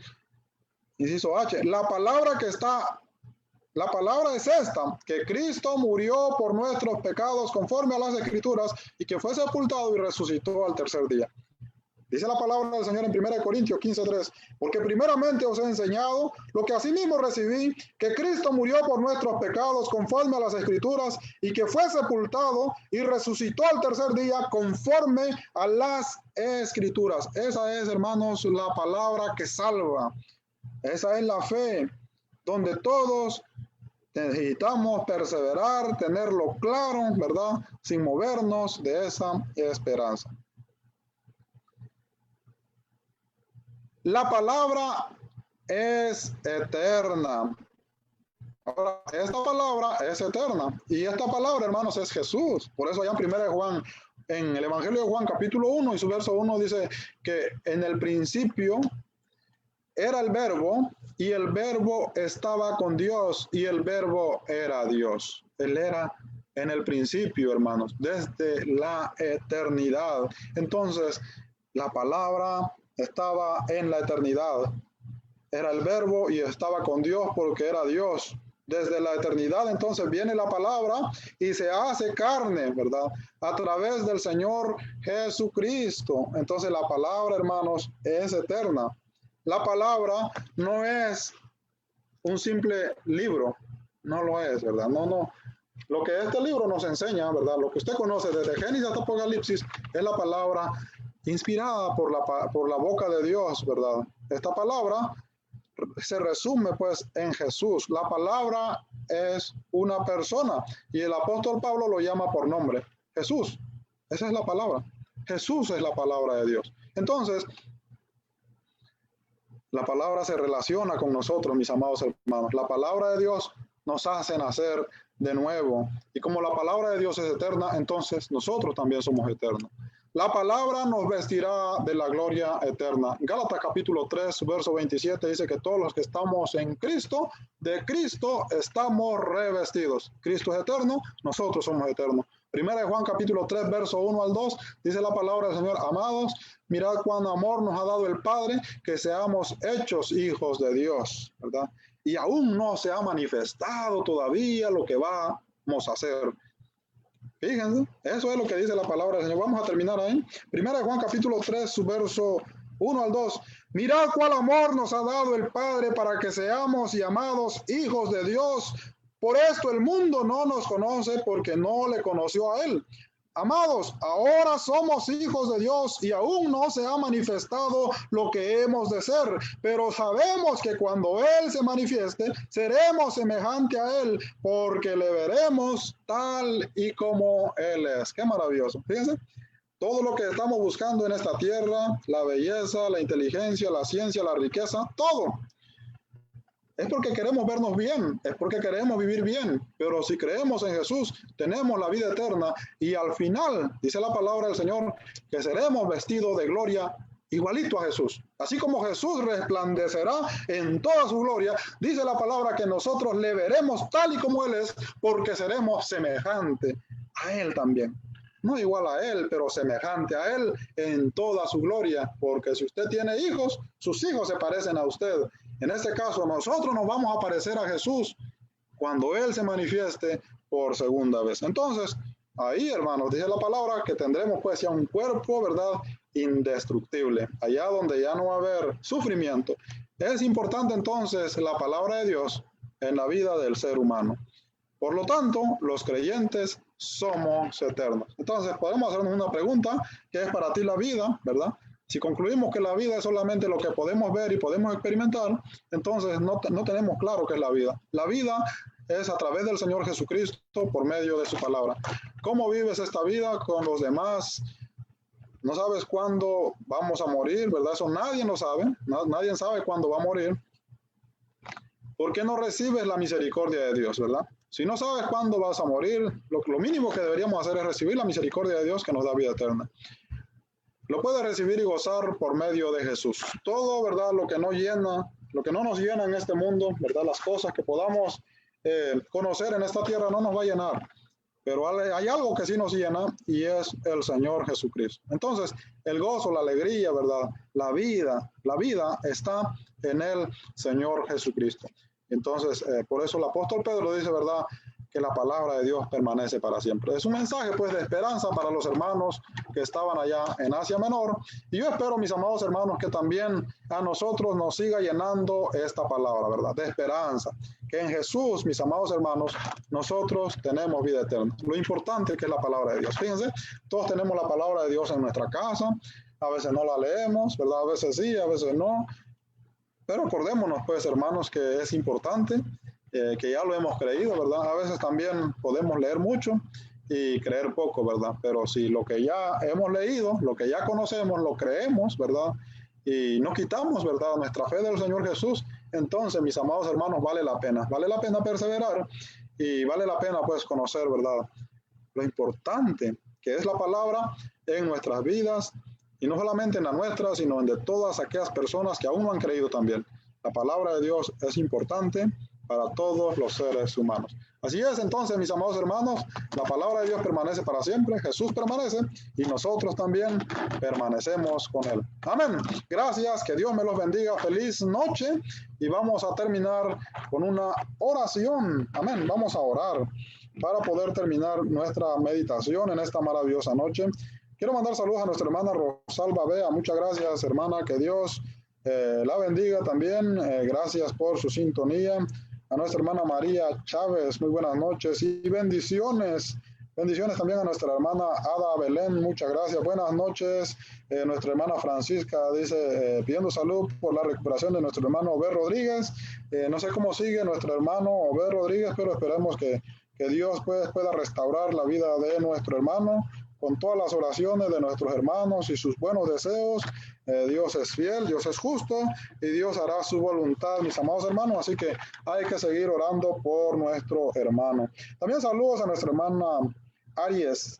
Inciso H, la palabra es esta, que Cristo murió por nuestros pecados conforme a las Escrituras y que fue sepultado y resucitó al tercer día. Dice la palabra del Señor en 1 Corintios 15:3, porque primeramente os he enseñado lo que asimismo recibí, que Cristo murió por nuestros pecados conforme a las Escrituras y que fue sepultado y resucitó al tercer día conforme a las Escrituras. Esa es, hermanos, la palabra que salva. Esa es la fe, donde todos necesitamos perseverar, tenerlo claro, ¿verdad? Sin movernos de esa esperanza. La palabra es eterna. Ahora, esta palabra es eterna. Y esta palabra, hermanos, es Jesús. Por eso allá en 1 Juan, en el Evangelio de Juan, capítulo 1 y su verso 1 dice que en el principio era el verbo, y el verbo estaba con Dios, y el verbo era Dios. Él era en el principio, hermanos, desde la eternidad. Entonces, la palabra estaba en la eternidad. Era el verbo y estaba con Dios porque era Dios. Desde la eternidad, entonces, viene la palabra y se hace carne, ¿verdad? A través del Señor Jesucristo. Entonces, la palabra, hermanos, es eterna. La palabra no es un simple libro, no lo es, ¿verdad? No. Lo que este libro nos enseña, ¿verdad? Lo que usted conoce desde Génesis hasta Apocalipsis es la palabra inspirada por la boca de Dios, ¿verdad? Esta palabra se resume pues en Jesús. La palabra es una persona y el apóstol Pablo lo llama por nombre, Jesús. Esa es la palabra. Jesús es la palabra de Dios. Entonces, la palabra se relaciona con nosotros, mis amados hermanos. La palabra de Dios nos hace nacer de nuevo. Y como la palabra de Dios es eterna, entonces nosotros también somos eternos. La palabra nos vestirá de la gloria eterna. Gálatas capítulo 3, verso 27 dice que todos los que estamos en Cristo, de Cristo estamos revestidos. Cristo es eterno, nosotros somos eternos. Primera de Juan capítulo 3, verso 1 al 2, dice la palabra del Señor: amados, mirad cuán amor nos ha dado el Padre, que seamos hechos hijos de Dios, ¿verdad? Y aún no se ha manifestado todavía lo que vamos a hacer. Fíjense, eso es lo que dice la palabra del Señor. Vamos a terminar ahí. Primera de Juan capítulo 3, su verso 1 al 2. Mirad cuál amor nos ha dado el Padre para que seamos llamados hijos de Dios. Por esto el mundo no nos conoce, porque no le conoció a Él. Amados, ahora somos hijos de Dios y aún no se ha manifestado lo que hemos de ser, pero sabemos que cuando Él se manifieste, seremos semejante a Él, porque le veremos tal y como Él es. Qué maravilloso. Fíjense, todo lo que estamos buscando en esta tierra, la belleza, la inteligencia, la ciencia, la riqueza, todo, es porque queremos vernos bien, es porque queremos vivir bien. Pero si creemos en Jesús, tenemos la vida eterna y al final, dice la palabra del Señor, que seremos vestidos de gloria igualito a Jesús. Así como Jesús resplandecerá en toda su gloria, dice la palabra que nosotros le veremos tal y como Él es, porque seremos semejante a Él también. No igual a Él, pero semejante a Él en toda su gloria, porque si usted tiene hijos, sus hijos se parecen a usted. En este caso, nosotros nos vamos a parecer a Jesús cuando Él se manifieste por segunda vez. Entonces, ahí, hermanos, dice la palabra que tendremos pues ya un cuerpo, ¿verdad?, indestructible, allá donde ya no va a haber sufrimiento. Es importante entonces la palabra de Dios en la vida del ser humano. Por lo tanto, los creyentes somos eternos. Entonces, podemos hacernos una pregunta: ¿qué es para ti la vida, verdad? Si concluimos que la vida es solamente lo que podemos ver y podemos experimentar, entonces no tenemos claro qué es la vida. La vida es a través del Señor Jesucristo por medio de su palabra. ¿Cómo vives esta vida con los demás? No sabes cuándo vamos a morir, ¿verdad? Eso nadie lo sabe. Nadie sabe cuándo va a morir. ¿Por qué no recibes la misericordia de Dios, verdad? Si no sabes cuándo vas a morir, lo mínimo que deberíamos hacer es recibir la misericordia de Dios que nos da vida eterna. Lo puedes recibir y gozar por medio de Jesús. Todo, ¿verdad? Lo que no nos llena en este mundo, ¿verdad? Las cosas que podamos conocer en esta tierra no nos va a llenar. Pero hay algo que sí nos llena y es el Señor Jesucristo. Entonces, el gozo, la alegría, ¿verdad? La vida está en el Señor Jesucristo. Entonces, por eso el apóstol Pedro dice, ¿verdad?, que la palabra de Dios permanece para siempre. Es un mensaje, pues, de esperanza para los hermanos que estaban allá en Asia Menor. Y yo espero, mis amados hermanos, que también a nosotros nos siga llenando esta palabra, ¿verdad?, de esperanza. Que en Jesús, mis amados hermanos, nosotros tenemos vida eterna. Lo importante que es la palabra de Dios. Fíjense, todos tenemos la palabra de Dios en nuestra casa. A veces no la leemos, ¿verdad? A veces sí, a veces no. Pero acordémonos, pues, hermanos, que es importante, que ya lo hemos creído, ¿verdad? A veces también podemos leer mucho y creer poco, ¿verdad? Pero si lo que ya hemos leído, lo que ya conocemos, lo creemos, ¿verdad?, y no quitamos, ¿verdad?, nuestra fe del Señor Jesús, entonces, mis amados hermanos, vale la pena perseverar y vale la pena, pues, conocer, ¿verdad?, lo importante que es la palabra en nuestras vidas, y no solamente en la nuestra, sino en de todas aquellas personas que aún no han creído también. La palabra de Dios es importante para todos los seres humanos. Así es, entonces, mis amados hermanos, la palabra de Dios permanece para siempre, Jesús permanece y nosotros también permanecemos con Él. Amén. Gracias, que Dios me los bendiga. Feliz noche y vamos a terminar con una oración. Amén. Vamos a orar para poder terminar nuestra meditación en esta maravillosa noche. Quiero mandar saludos a nuestra hermana Rosalba Bea. Muchas gracias, hermana, que Dios la bendiga también. Gracias por su sintonía. A nuestra hermana María Chávez, muy buenas noches y bendiciones. Bendiciones también a nuestra hermana Ada Belén, muchas gracias. Buenas noches. Nuestra hermana Francisca dice, pidiendo salud por la recuperación de nuestro hermano Obed Rodríguez. No sé cómo sigue nuestro hermano Obed Rodríguez, pero esperemos que Dios pueda restaurar la vida de nuestro hermano con todas las oraciones de nuestros hermanos y sus buenos deseos. Dios es fiel, Dios es justo y Dios hará su voluntad, mis amados hermanos, así que hay que seguir orando por nuestro hermano. También saludos a nuestra hermana Aries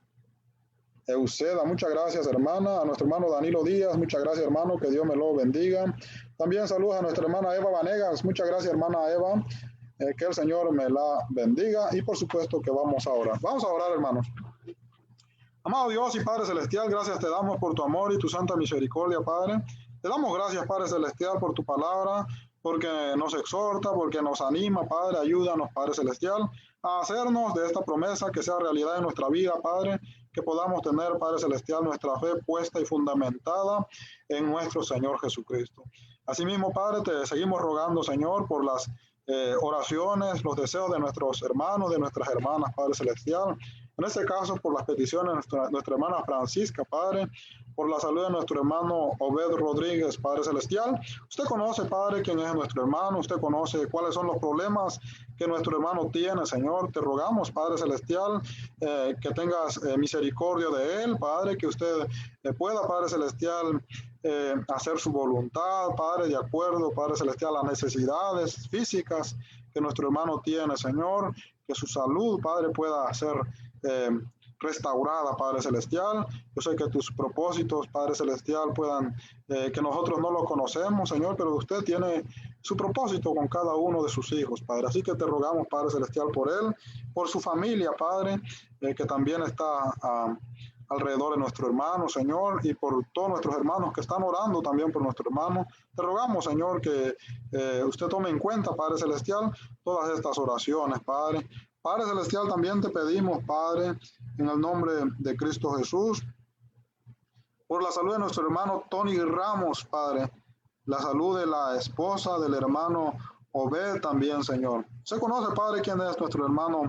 Euseda, muchas gracias, hermana. A nuestro hermano Danilo Díaz, muchas gracias, hermano, que Dios me lo bendiga. También saludos a nuestra hermana Eva Vanegas, muchas gracias, hermana Eva, que el Señor me la bendiga y por supuesto que vamos a orar. Vamos a orar, hermanos. Amado Dios y Padre Celestial, gracias te damos por tu amor y tu santa misericordia, Padre. Te damos gracias, Padre Celestial, por tu palabra, porque nos exhorta, porque nos anima, Padre. Ayúdanos, Padre Celestial, a hacernos de esta promesa que sea realidad en nuestra vida, Padre, que podamos tener, Padre Celestial, nuestra fe puesta y fundamentada en nuestro Señor Jesucristo. Asimismo, Padre, te seguimos rogando, Señor, por las oraciones, los deseos de nuestros hermanos, de nuestras hermanas, Padre Celestial. En este caso, por las peticiones de nuestra hermana Francisca, Padre, por la salud de nuestro hermano Obed Rodríguez, Padre Celestial. Usted conoce, Padre, quién es nuestro hermano, usted conoce cuáles son los problemas que nuestro hermano tiene, Señor. Te rogamos, Padre Celestial, que tengas misericordia de él, Padre, que usted pueda, Padre Celestial, hacer su voluntad, Padre, de acuerdo, Padre Celestial, a las necesidades físicas que nuestro hermano tiene, Señor, que su salud, Padre, pueda ser restaurada, Padre Celestial. Yo sé que tus propósitos, Padre Celestial, puedan, que nosotros no lo conocemos, Señor, pero usted tiene su propósito con cada uno de sus hijos, Padre. Así que te rogamos, Padre Celestial, por él, por su familia, Padre, que también está alrededor de nuestro hermano, Señor, y por todos nuestros hermanos que están orando también por nuestro hermano. Te rogamos, Señor, que usted tome en cuenta, Padre Celestial, todas estas oraciones, Padre. Padre Celestial, también te pedimos, Padre, en el nombre de Cristo Jesús, por la salud de nuestro hermano Tony Ramos, Padre, la salud de la esposa del hermano Obed también, Señor. Se conoce, Padre, quién es nuestro hermano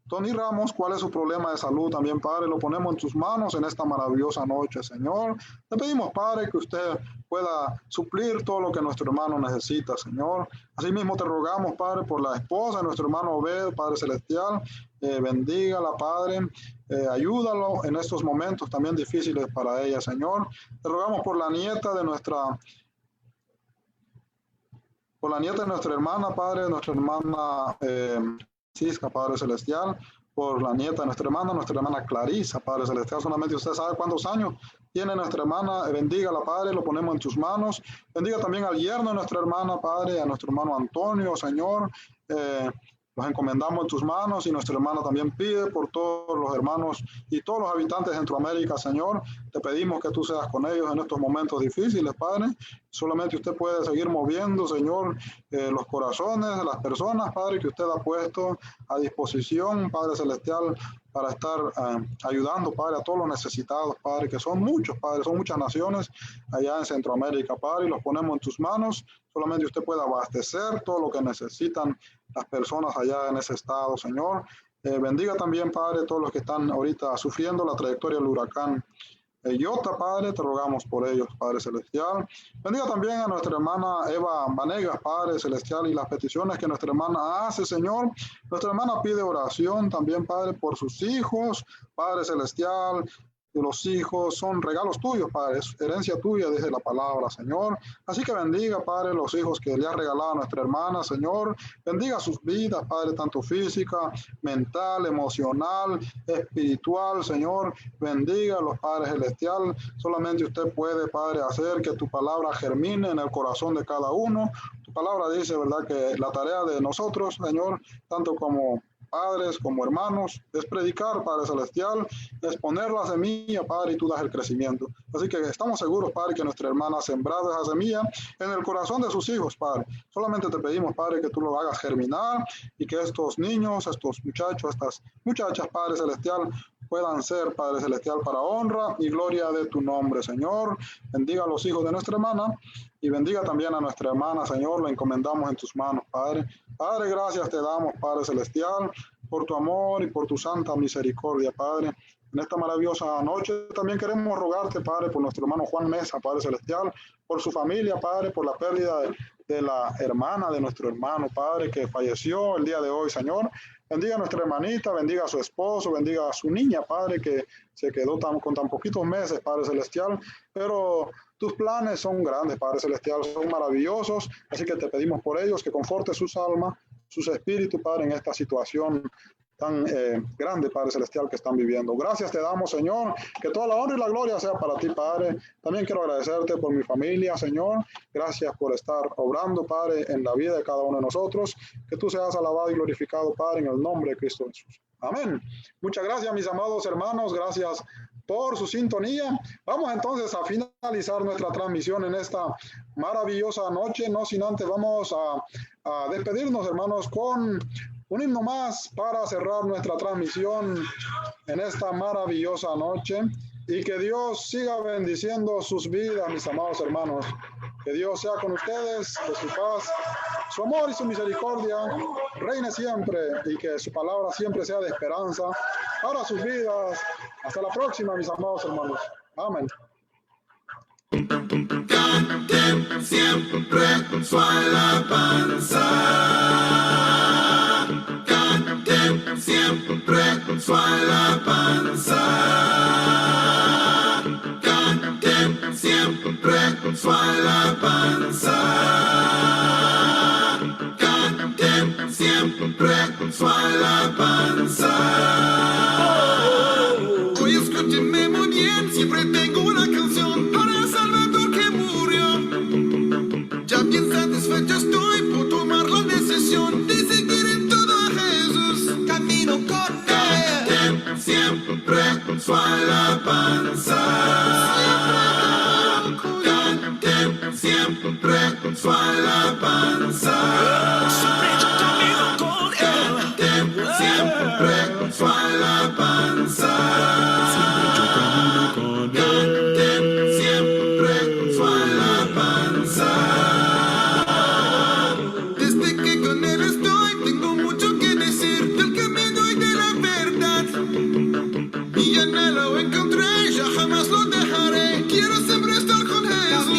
Tony Ramos, cuál es su problema de salud también, Padre. Lo ponemos en tus manos en esta maravillosa noche, Señor. Te pedimos, Padre, que usted pueda suplir todo lo que nuestro hermano necesita, Señor. Asimismo te rogamos, Padre, por la esposa de nuestro hermano Obed, Padre Celestial. Bendígala, Padre. Ayúdalo en estos momentos también difíciles para ella, Señor. Te rogamos por la nieta de nuestra hermana, Padre, nuestra hermana Francisca, Padre Celestial, por la nieta de nuestra hermana Clarisa, Padre Celestial. Solamente usted sabe cuántos años tiene nuestra hermana. Bendígala, Padre, lo ponemos en tus manos. Bendiga también al yerno de nuestra hermana, Padre, a nuestro hermano Antonio, Señor. Los encomendamos en tus manos, y nuestra hermana también pide por todos los hermanos y todos los habitantes de Centroamérica, Señor. Te pedimos que tú seas con ellos en estos momentos difíciles, Padre. Solamente usted puede seguir moviendo, Señor, los corazones de las personas, Padre, que usted ha puesto a disposición, Padre Celestial, para estar ayudando, Padre, a todos los necesitados, Padre, que son muchos, Padre, son muchas naciones allá en Centroamérica, Padre, y los ponemos en tus manos. Solamente usted puede abastecer todo lo que necesitan las personas allá en ese estado, Señor. Bendiga también, Padre, todos los que están ahorita sufriendo la trayectoria del huracán Iota, Padre, te rogamos por ellos, Padre Celestial. Bendiga también a nuestra hermana Eva Vanegas, Padre Celestial, y las peticiones que nuestra hermana hace, Señor. Nuestra hermana pide oración también, Padre, por sus hijos, Padre Celestial. Los hijos son regalos tuyos, Padre, es herencia tuya, dice la palabra, Señor. Así que bendiga, Padre, los hijos que le ha regalado a nuestra hermana, Señor. Bendiga sus vidas, Padre, tanto física, mental, emocional, espiritual, Señor. Bendiga a los Padres Celestial. Solamente usted puede, Padre, hacer que tu palabra germine en el corazón de cada uno. Tu palabra dice, ¿verdad?, que la tarea de nosotros, Señor, tanto como padres, como hermanos, es predicar, Padre Celestial, es poner la semilla, Padre, y tú das el crecimiento. Así que estamos seguros, Padre, que nuestra hermana ha sembrado esa semilla en el corazón de sus hijos, Padre. Solamente te pedimos, Padre, que tú lo hagas germinar y que estos niños, estos muchachos, estas muchachas, Padre Celestial, puedan ser, Padre Celestial, para honra y gloria de tu nombre, Señor. Bendiga a los hijos de nuestra hermana y bendiga también a nuestra hermana, Señor. Lo encomendamos en tus manos, Padre. Padre, gracias te damos, Padre Celestial, por tu amor y por tu santa misericordia, Padre. En esta maravillosa noche también queremos rogarte, Padre, por nuestro hermano Juan Mesa, Padre Celestial, por su familia, Padre, por la pérdida de la hermana de nuestro hermano, Padre, que falleció el día de hoy, Señor. Bendiga a nuestra hermanita, bendiga a su esposo, bendiga a su niña, Padre, que se quedó con tan poquitos meses, Padre Celestial, pero tus planes son grandes, Padre Celestial, son maravillosos, así que te pedimos por ellos que conforte sus almas, sus espíritus, Padre, en esta situación tan grande, Padre Celestial, que están viviendo. Gracias te damos, Señor, que toda la honra y la gloria sea para ti, Padre. También quiero agradecerte por mi familia, Señor. Gracias por estar obrando, Padre, en la vida de cada uno de nosotros. Que tú seas alabado y glorificado, Padre, en el nombre de Cristo Jesús. Amén. Muchas gracias, mis amados hermanos. Gracias por su sintonía. Vamos entonces a finalizar nuestra transmisión en esta maravillosa noche, no sin antes vamos a despedirnos, hermanos, con un himno más para cerrar nuestra transmisión en esta maravillosa noche, y que Dios siga bendiciendo sus vidas, mis amados hermanos. Que Dios sea con ustedes, que su paz, su amor y su misericordia reine siempre, y que su palabra siempre sea de esperanza para sus vidas. Hasta la próxima, mis amados hermanos. Amén. Canten siempre su alabanza. Canten siempre su alabanza. Canten siempre su alabanza. Canten siempre su alabanza. Hoy escúchenme muy bien, siempre tengo una canción para el Salvador que murió. Ya bien satisfecho estoy por tomar la decisión de seguir en todo a Jesús. Camino con Él. Canten siempre su alabanza. Canten siempre su alabanza. Canten siempre su alabanza. Canten siempre su alabanza. Desde que con Él estoy, tengo mucho que decir del camino y de la verdad. Mi anhelo encontré, ya jamás lo dejaré. Quiero siempre estar con Jesús.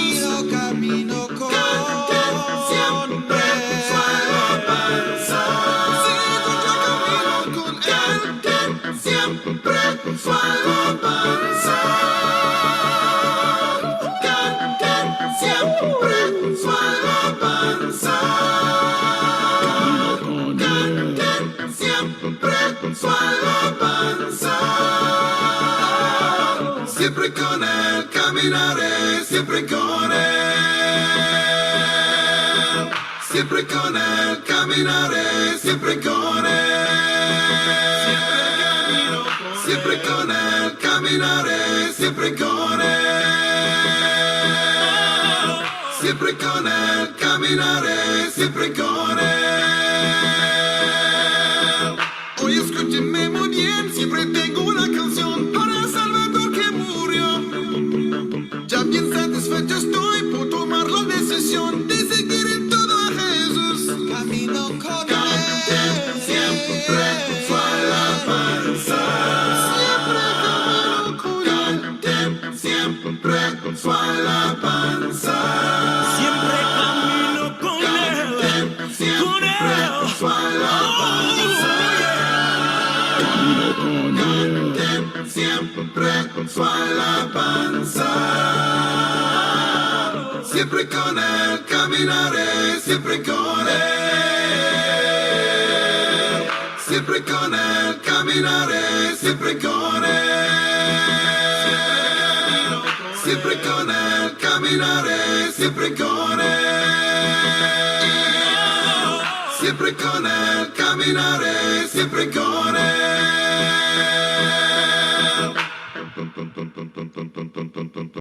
Camino con Canten siempre su alabanza. Sigo ya camino con Él. Canten siempre su alabanza. Canten siempre su alabanza. Canten siempre su alabanza. Siempre con Él caminaré, siempre con Él. Siempre con Él caminaré, siempre con Él. Siempre con Él caminaré, siempre con Él. Siempre con Él caminaré, siempre con Él. Hoy escúchenme muy bien, siempre tengo una canción para el Salvador que murió. Ya bien satisfecho estoy por tomar la decisión de seguir en todo a Jesús. Camino con Canten siempre su alabanza. Siempre camino con Él. Canten siempre su alabanza. Siempre camino con Él, Canten siempre su alabanza. Canten siempre su alabanza. Siempre con Él caminaré, siempre con Él. Siempre con Él caminaré, siempre con Él. Siempre con Él caminaré, siempre con Él. Siempre con Él caminaré, siempre con Él.